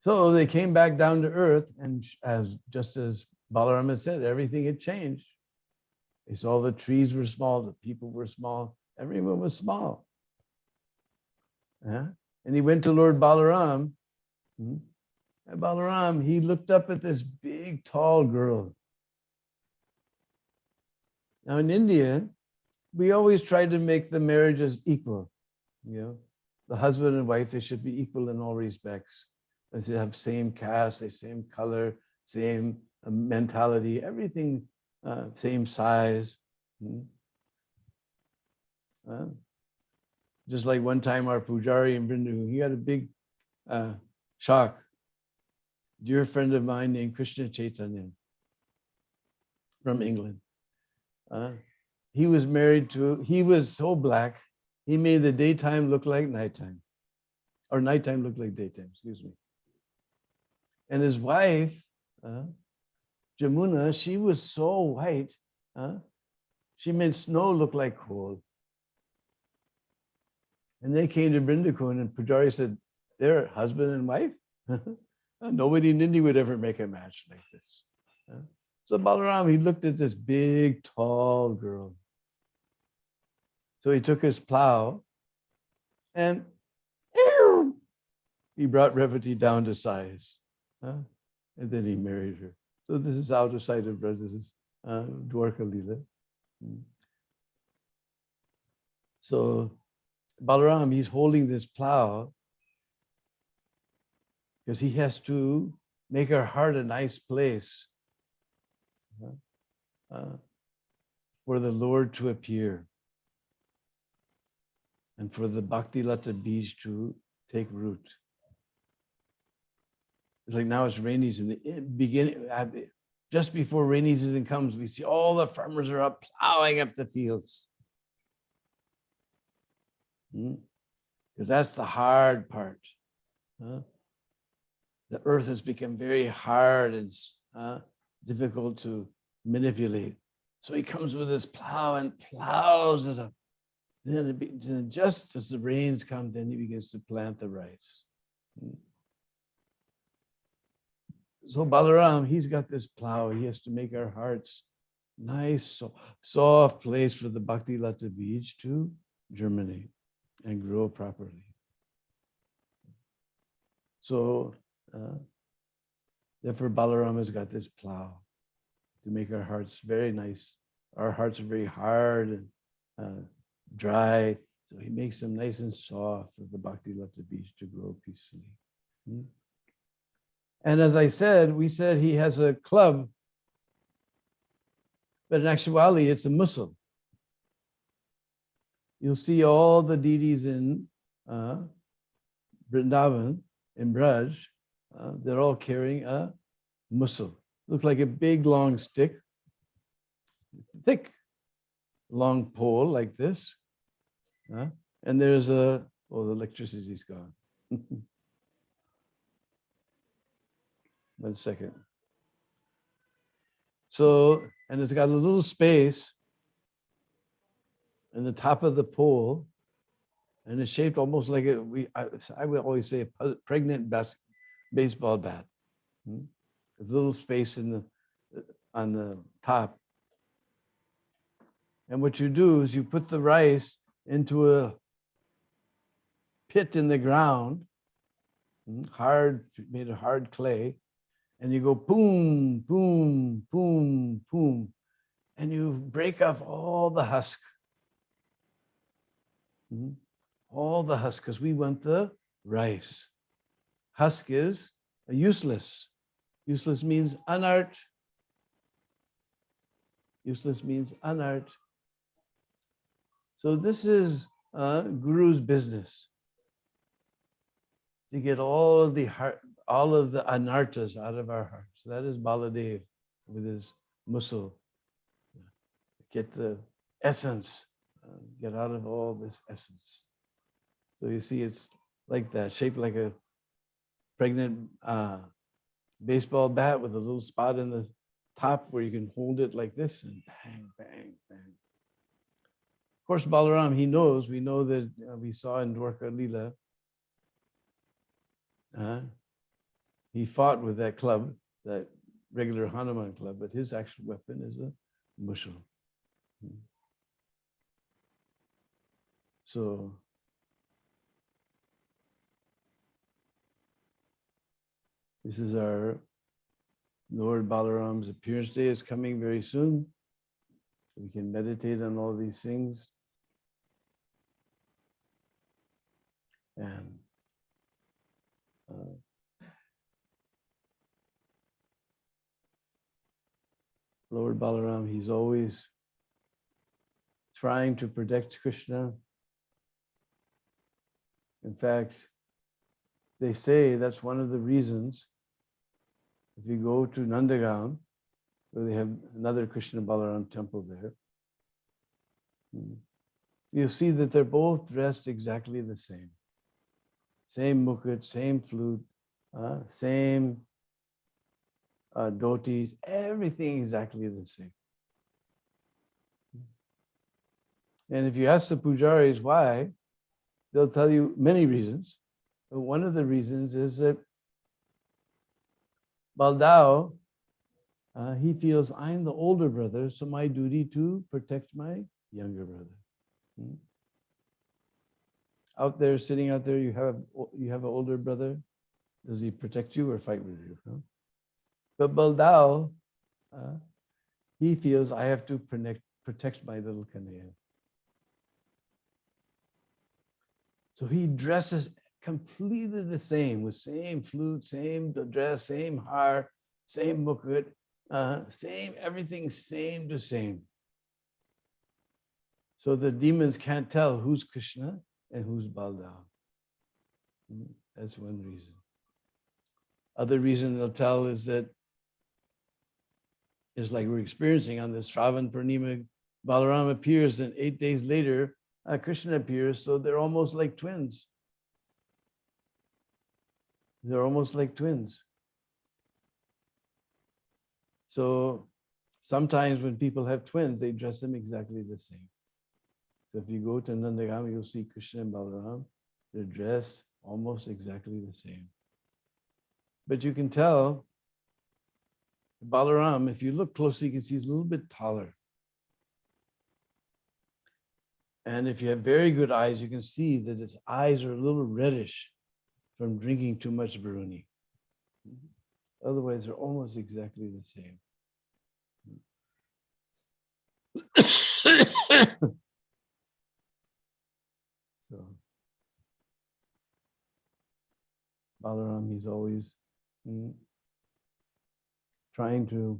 So they came back down to earth, and just as Balaram had said, everything had changed. They saw the trees were small, the people were small, everyone was small. And he went to Lord Balaram. And Balaram, he looked up at this big, tall girl. Now in India, we always try to make the marriages equal. You know, the husband and wife, they should be equal in all respects. They have same caste, the same color, same mentality, everything, same size. Just like one time our pujari in Bandhu, he had a big shock. Dear friend of mine named Krishna Chaitanya from England. He was married to, he was so black, he made the daytime look like nighttime, or nighttime look like daytime, excuse me. And his wife, Jamuna, she was so white, she made snow look like coal. And they came to Brindakun, and Pujari said, they're husband and wife? Nobody in India would ever make a match like this. So Balaram, he looked at this big, tall girl. So he took his plow and he brought Revati down to size. And then he married her. So this is out of sight of brothers. This is Dwarka Leela. So Balaram, he's holding this plow because he has to make her heart a nice place for the Lord to appear and for the Bhakti Lata Bij to take root. It's like now it's rainy season. In the beginning, just before rainy season comes, we see all the farmers are up plowing up the fields. Because that's the hard part. The earth has become very hard and difficult to manipulate. So he comes with his plow and plows it up. Then just as the rains come, then he begins to plant the rice. So Balaram, he's got this plow. He has to make our hearts nice, soft place for the Bhakti Lata Bij to germinate and grow properly. So therefore Balaram has got this plow to make our hearts very nice. Our hearts are very hard and dry. So he makes them nice and soft for the Bhakti Lata Bij to grow peacefully. And as I said, we said he has a club, but in actuality, it's a mussel. You'll see all the deities in Vrindavan, in Braj, they're all carrying a mussel. looks like a big long stick, thick long pole like this. And there's the electricity's gone. 1 second. So, and it's got a little space in the top of the pole, and it's shaped almost like I would always say a pregnant baseball bat. There's a little space on the top. And what you do is you put the rice into a pit in the ground, made of hard clay, and you go boom, boom, boom, boom, and you break off all the husk. All the husk, because we want the rice. Husk is useless. Useless means unart. Useless means unart. So this is Guru's business. To get all of the anartas out of our hearts. That is Baladev with his muscle. Get the essence, get out of all this essence. So you see, it's like that, shaped like a pregnant baseball bat with a little spot in the top where you can hold it like this and bang, bang, bang. Of course, Balaram, he knows, we know that we saw in Dwarka Leela, he fought with that club, that regular Hanuman club, but his actual weapon is a mushal. So, this is our Lord Balaram's appearance day. Is coming very soon. We can meditate on all these things. And Lord Balaram, he's always trying to protect Krishna. In fact, they say that's one of the reasons, if you go to Nandagaon, where they have another Krishna Balaram temple there, you'll see that they're both dressed exactly the same. Same mukut, same flute, same dhotis, everything exactly the same. And if you ask the pujaris why, they'll tell you many reasons. But one of the reasons is that Baldao, he feels I'm the older brother, so my duty to protect my younger brother. Out there, sitting out there, you have an older brother. Does he protect you or fight with you? But Baldao, he feels I have to protect my little Kanaya. So he dresses completely the same, with same flute, same dress, same har, same mukut, same everything, same to same. So the demons can't tell who's Krishna and who's Baldao. That's one reason. Other reason they'll tell is that, just like we're experiencing on this Shravan Purnima, Balaram appears and 8 days later, Krishna appears, so they're almost like twins. They're almost like twins. So sometimes when people have twins, they dress them exactly the same. So if you go to Nandagaon, you'll see Krishna and Balaram. They're dressed almost exactly the same. But you can tell Balaram, if you look closely, you can see he's a little bit taller. And if you have very good eyes, you can see that his eyes are a little reddish from drinking too much Baruni. Otherwise, they're almost exactly the same. So, Balaram, he's always trying to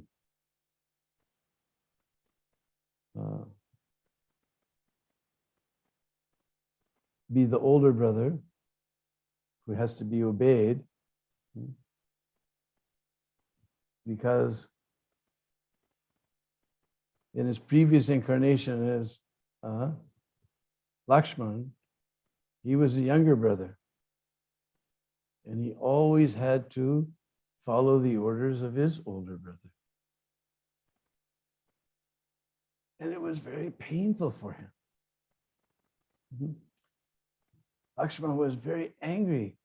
be the older brother who has to be obeyed, because in his previous incarnation as Lakshman, he was a younger brother. And he always had to follow the orders of his older brother. And it was very painful for him. Lakshman was very angry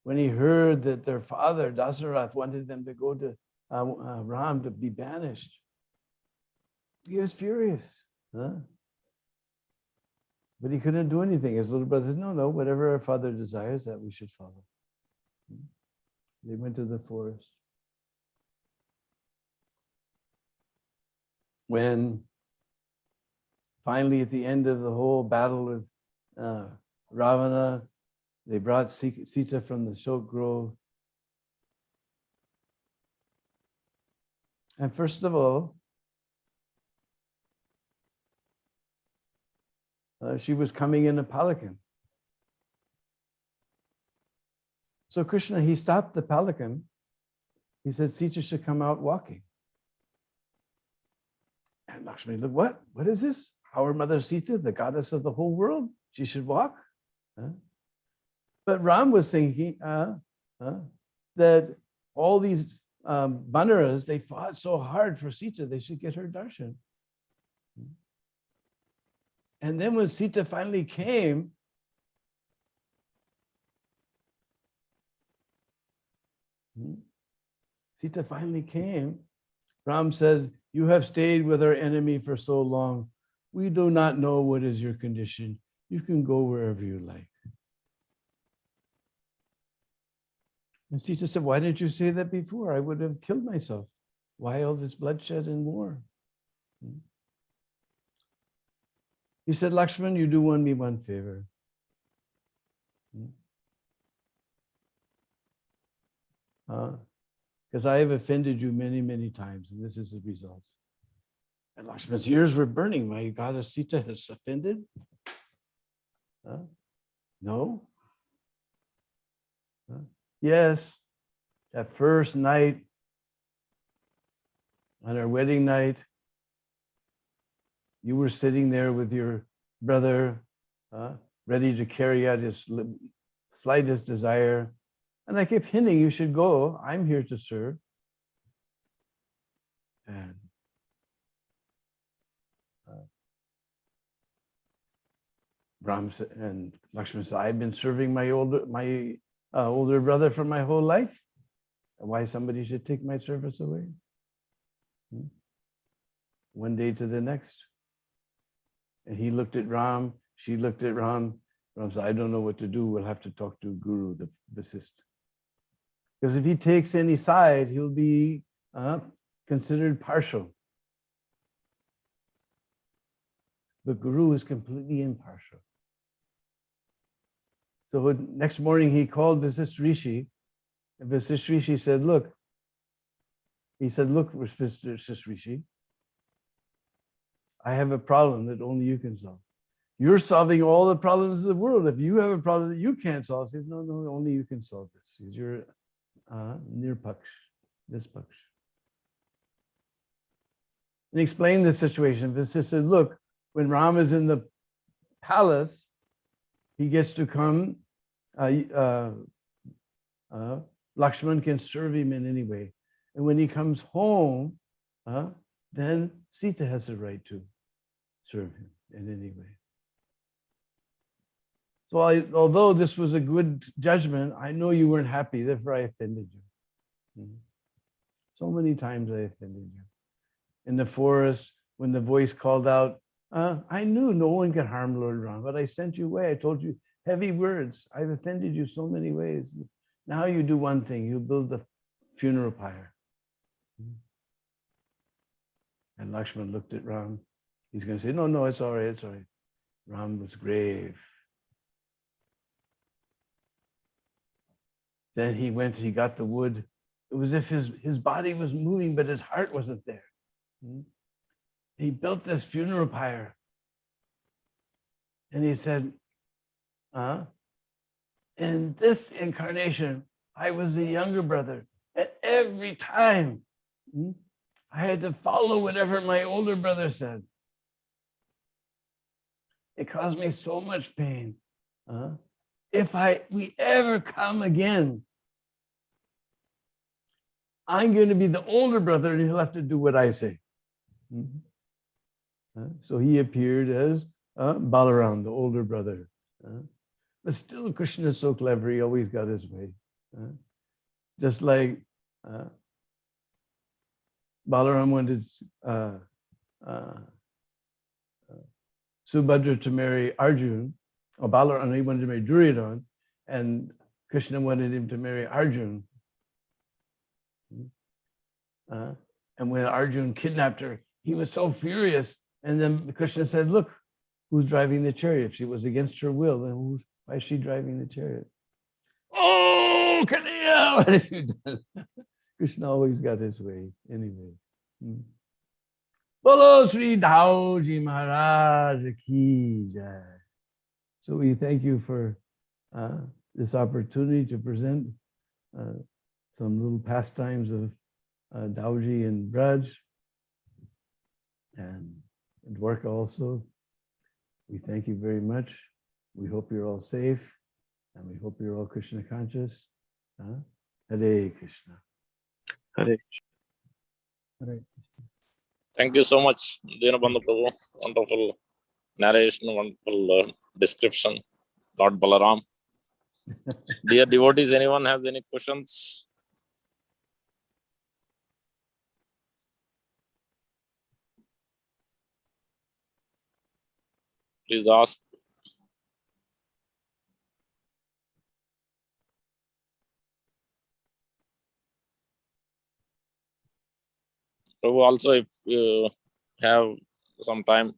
when he heard that their father, Dasarath, wanted them to go to Ram to be banished. He was furious. But he couldn't do anything. His little brother said, no, whatever our father desires, that we should follow. They went to the forest. When finally at the end of the whole battle with Ravana, they brought Sita from the Shok Grove. And first of all, she was coming in a pelican. So Krishna, he stopped the pelican. He said, Sita should come out walking. And Lakshmi looked, what? What is this? Our mother Sita, the goddess of the whole world, she should walk? But Ram was thinking that all these Banaras, they fought so hard for Sita, they should get her darshan. And then when Sita finally came, Ram said, you have stayed with our enemy for so long. We do not know what is your condition. You can go wherever you like. And Sita said, why didn't you say that before? I would have killed myself. Why all this bloodshed and war? He said, Lakshman, you do me one favor. Because I have offended you many, many times, and this is the result. And Lakshman's ears were burning. My goddess Sita has offended? No? Yes, that first night, on our wedding night, you were sitting there with your brother, ready to carry out his slightest desire. And I kept hinting, you should go. I'm here to serve. And Ram and Lakshman said, I've been serving my older brother for my whole life. Why somebody should take my service away? One day to the next. And he looked at Ram, she looked at Ram. Ram said, I don't know what to do. We'll have to talk to Guru, the Vasist. Because if he takes any side, he'll be considered partial. But Guru is completely impartial. So next morning he called Vasist Rishi, and Vasist Rishi said, look, Vasist Rishi, I have a problem that only you can solve. You're solving all the problems of the world. If you have a problem that you can't solve, he says, no, only you can solve this. You're near Paksh, this Paksh. And he explained the situation. Vasist said, look, when Ram is in the palace, he gets to come. Lakshman can serve him in any way. And when he comes home, then Sita has the right to serve him in any way. So although this was a good judgment, I know you weren't happy, therefore I offended you. So many times I offended you. In the forest, when the voice called out, I knew no one could harm Lord Ram, but I sent you away. I told you heavy words. I've offended you so many ways. Now you do one thing, you build the funeral pyre. And Lakshman looked at Ram. He's going to say, no, it's all right, it's all right. Ram was grave. Then he got the wood. It was as if his body was moving, but his heart wasn't there. He built this funeral pyre. And he said, in this incarnation, I was the younger brother. And every time I had to follow whatever my older brother said. It caused me so much pain. If we ever come again, I'm going to be the older brother and he'll have to do what I say. So he appeared as Balaram, the older brother. But still, Krishna is so clever, he always got his way. Just like Balaram wanted Subhadra to marry Arjun, or Balaram, he wanted to marry Duryodhana, and Krishna wanted him to marry Arjun. And when Arjun kidnapped her, he was so furious. And then Krishna said, look, who's driving the chariot? She was against her will. Then why is she driving the chariot? Oh, Kaniya, what have you done? Krishna always got his way anyway. Bolo Sri Dauji Maharaj Ki Jai. So we thank you for this opportunity to present some little pastimes of Dauji and Braj and Dwarka also. We thank you very much. We hope you're all safe and we hope you're all Krishna conscious. Hare Krishna. Hare Krishna. Thank you so much, Deena Bandhu Prabhu. Wonderful narration, wonderful description. Lord Balaram. Dear devotees, anyone has any questions? Please ask. Prabhu, also, if you have some time,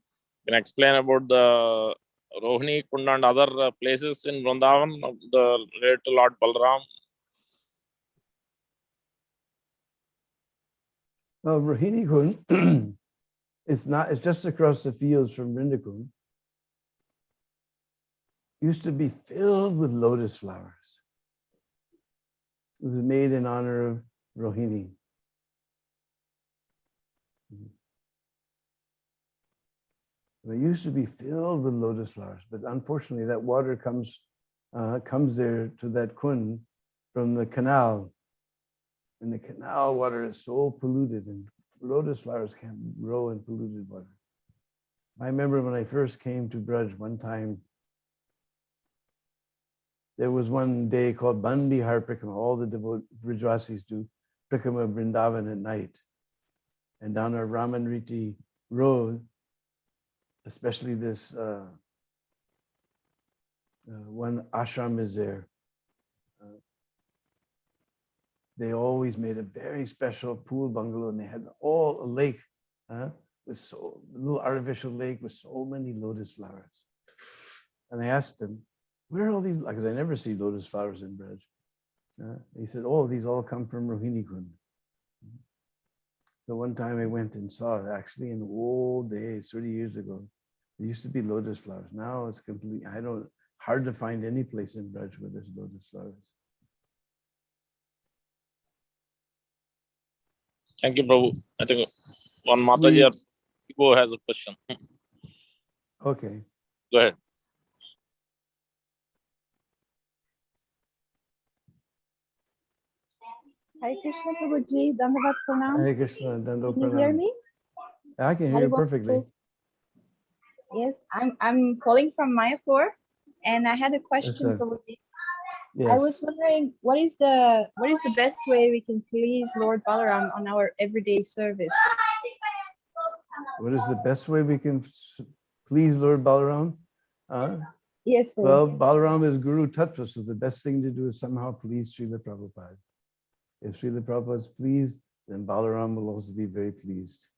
can explain about the Rohini Kunda and other places in Vrindavan, the related to Lord Balaram. Well, Rohini Kund, it's just across the fields from Vrindakund. Used to be filled with lotus flowers. It was made in honor of Rohini. It used to be filled with lotus flowers, but unfortunately that water comes there to that kund from the canal. And the canal water is so polluted and lotus flowers can't grow in polluted water. I remember when I first came to Braj one time, there was one day called Bandihar Prikrama. All the Brijvasis do Prikrama Vrindavan at night. And down our Ramanriti road, especially this one ashram is there. They always made a very special pool bungalow, and they had all a lake with a little artificial lake with so many lotus flowers. And I asked him, where are all these? Because I never see lotus flowers in Braj. He said, oh, these all come from Rohini Kund. So one time I went and saw it, actually in the old days, 30 years ago. There used to be lotus flowers. Now it's completely, hard to find any place in Braj where there's lotus flowers. Thank you, Prabhu. I think one Mataji or has a question. Okay. Go ahead. Hare Krishna Prabhuji, Dandavat Pranam. Hare Krishna, Dandavat Pranam. Can you hear me? I can hear you perfectly. Yes, I'm calling from Mayapur, and I had a question, Prabhuji. Yes. I was wondering what is the best way we can please Lord Balaram on our everyday service? What is the best way we can please Lord Balaram? Yes, Prabhuji. Well, Balaram is Guru Tattva, so the best thing to do is somehow please Srila Prabhupada. If Srila Prabhupada is pleased, then Balaram will also be very pleased.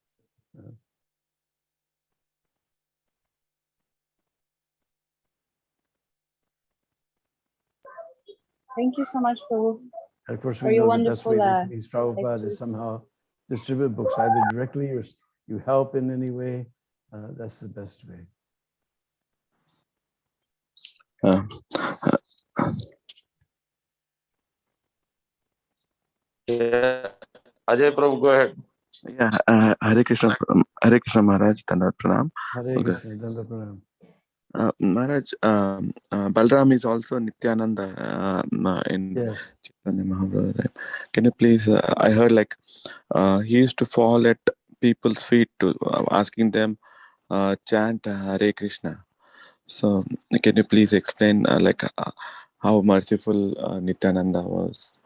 Thank you so much, Prabhu. And of course, we know the best way to please Prabhupada is somehow distribute books either directly or you help in any way. That's the best way. Yeah. Ajay Prabhu, go ahead. Yeah, Hare Krishna Maharaj, Dandavat Pranam. Hare Krishna, Dandavat Pranam. Maharaj, Balram is also Nityananda in Yes. Chaitanya Mahaprabhu. Right? Can you please? I heard like he used to fall at people's feet to asking them chant Hare Krishna. So can you please explain how merciful Nityananda was?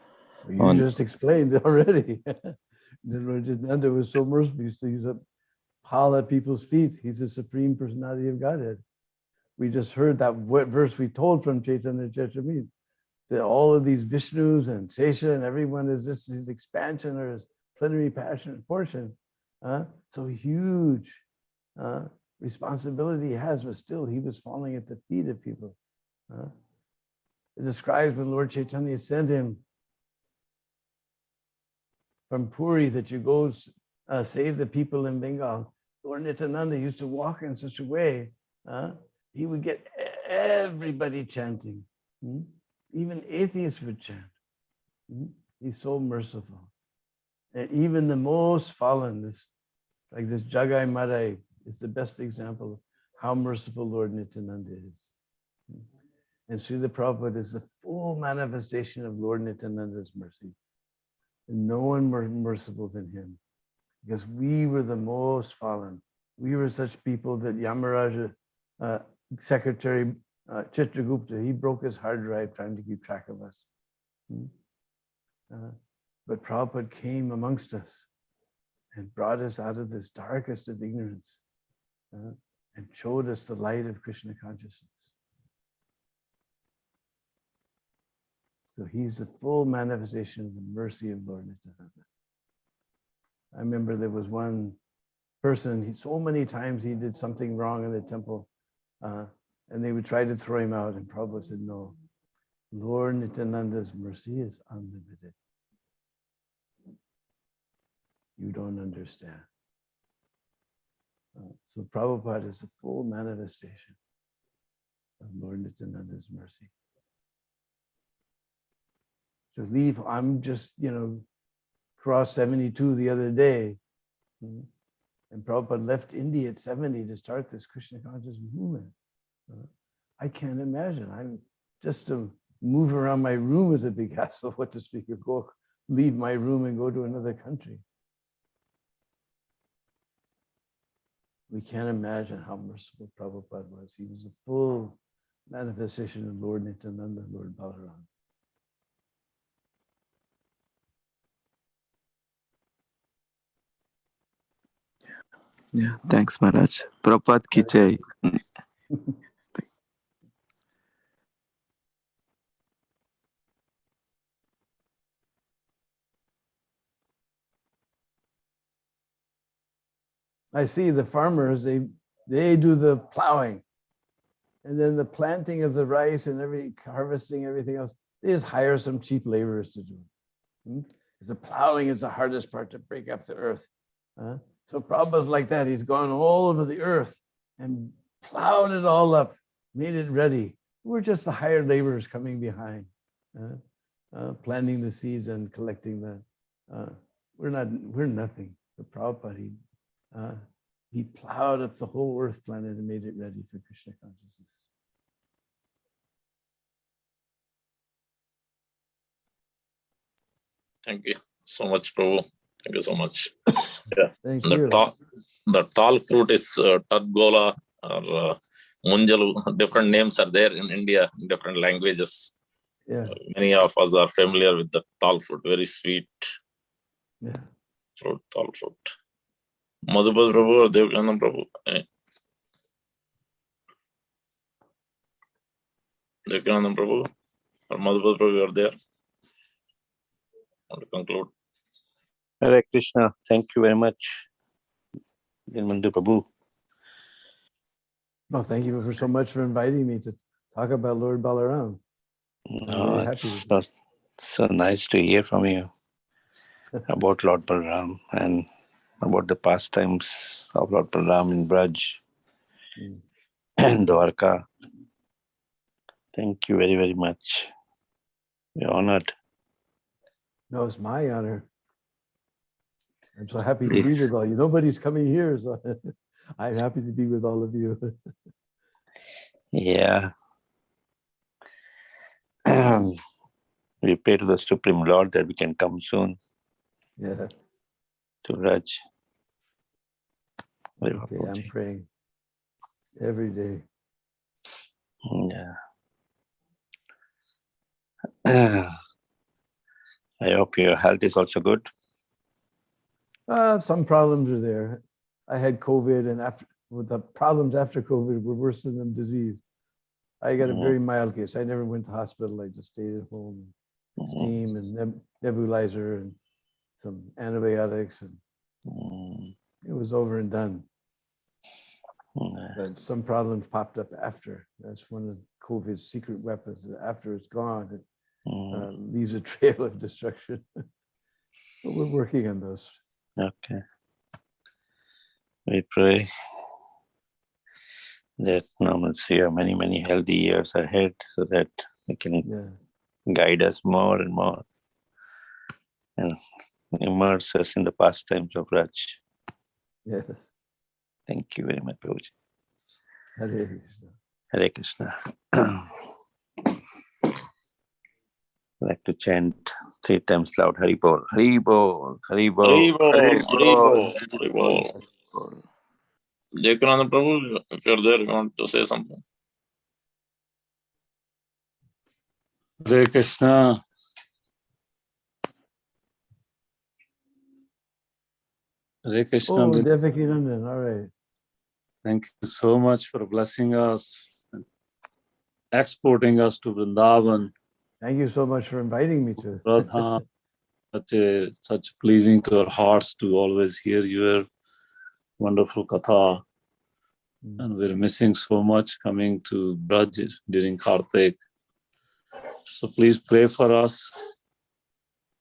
You just explained already. Nityananda was so merciful. He used to use a fall at people's feet. He's the supreme personality of Godhead. We just heard that verse we told from Chaitanya Charitamrita, that all of these Vishnus and Sesha and everyone is just his expansion or his plenary passion portion. So huge responsibility he has, but still he was falling at the feet of people. It describes when Lord Chaitanya sent him from Puri that you go save the people in Bengal. Lord Nityananda used to walk in such a way, he would get everybody chanting. Even atheists would chant. He's so merciful. And even the most fallen, this Jagai Marai is the best example of how merciful Lord Nityananda is. And Srila Prabhupada is the full manifestation of Lord Nityananda's mercy. And no one more merciful than him, because we were the most fallen. We were such people that Yamaraja, Secretary Chitragupta, he broke his hard drive trying to keep track of us. But Prabhupada came amongst us and brought us out of this darkest of ignorance and showed us the light of Krishna consciousness. So he's the full manifestation of the mercy of Lord Nityananda. I remember there was one person, so many times he did something wrong in the temple, and they would try to throw him out, and Prabhupada said, no, Lord Nityananda's mercy is unlimited. You don't understand. So Prabhupada is the full manifestation of Lord Nityananda's mercy. To leave, I'm just, crossed 72 the other day, and Prabhupada left India at 70 to start this Krishna conscious movement. I can't imagine. I'm just to move around my room is a big hassle. What to speak of go leave my room and go to another country. We can't imagine how merciful Prabhupada was. He was a full manifestation of Lord Nityananda, Lord Balaram. Yeah, thanks, Maharaj. Prabhupada ki jai. I see the farmers, they do the plowing, and then the planting of the rice and harvesting, everything else, they just hire some cheap laborers to do it. Because the plowing is the hardest part to break up the earth. So Prabhupada's like that. He's gone all over the earth and plowed it all up, made it ready. We're just the hired laborers coming behind, planting the seeds and collecting we're nothing. But Prabhupada, he plowed up the whole earth planet and made it ready for Krishna consciousness. Thank you so much, Prabhu. Thank you so much. Yeah. Thank you. The tall fruit is Tadgola or Munjalu. Different names are there in India, in different languages. Yeah. Many of us are familiar with the tall fruit, very sweet fruit, tall fruit. Madhubad Prabhu or Devakananda Prabhu? Devakananda Prabhu or Madhubad Prabhu, you are there? I want to conclude. Hare Krishna. Thank you very much, Bandhu Prabhu. No, thank you so much for inviting me to talk about Lord Balaram. No, it's so nice to hear from you about Lord Balaram and about the pastimes of Lord Balaram in Braj and Dwarka. Thank you very, very much. We're honored. No, it's my honor. I'm so happy to be with all you. Nobody's coming here, so I'm happy to be with all of you. Yeah. We pray to the Supreme Lord that we can come soon. Yeah. To Raj. Okay, I'm praying every day. Yeah. I hope your health is also good. Some problems are there. I had COVID, and the problems after COVID were worse than the disease. I got a very mild case. I never went to hospital. I just stayed at home. Steam and nebulizer and some antibiotics, and it was over and done. But some problems popped up after. That's one of COVID's secret weapons. After it's gone, it leaves a trail of destruction. But we're working on those. Okay. We pray that normalcy have many, many healthy years ahead so that we can guide us more and more and immerse us in the pastimes of Raj. Yes. Thank you very much, Prabhuji. Hare Krishna. Hare Krishna. I'd like to chant 3 times loud. Hari Bol, Hari Bol, Hari Bol, Hari Bol, Hari Hari Bol, Bol, Hari Bol. Jayakananda Prabhu, if you're there, you want to say something? Hare Krishna. Hare Krishna. Oh, Devakinandan, all right. Thank you so much for blessing us, exporting us to Vrindavan. Thank you so much for inviting me to. Radha, such pleasing to our hearts to always hear your wonderful katha. And we're missing so much coming to Braj during Kartik. So please pray for us.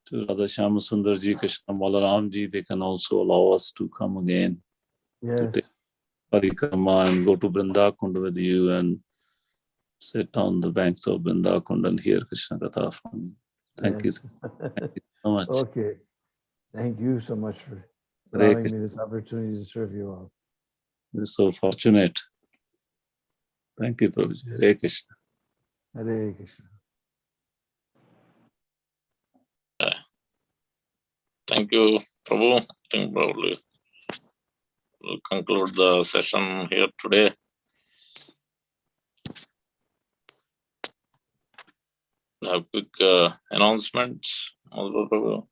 To Radha Shyama Sundar Ji, Krishna Balaram Ji, they can also allow us to come again. Yes. To take parikrama and go to Vrindakund with you and sit on the banks of Vrindakund and hear Krishna Katha from you. Thank you. Thank you so much. Okay. Thank you so much for allowing me this opportunity to serve you all. We're so fortunate. Thank you, Prabhuji. Hare Krishna. Hare Krishna. Thank you, Prabhu. I think probably we'll conclude the session here today. Have quick announcements, Prabhu.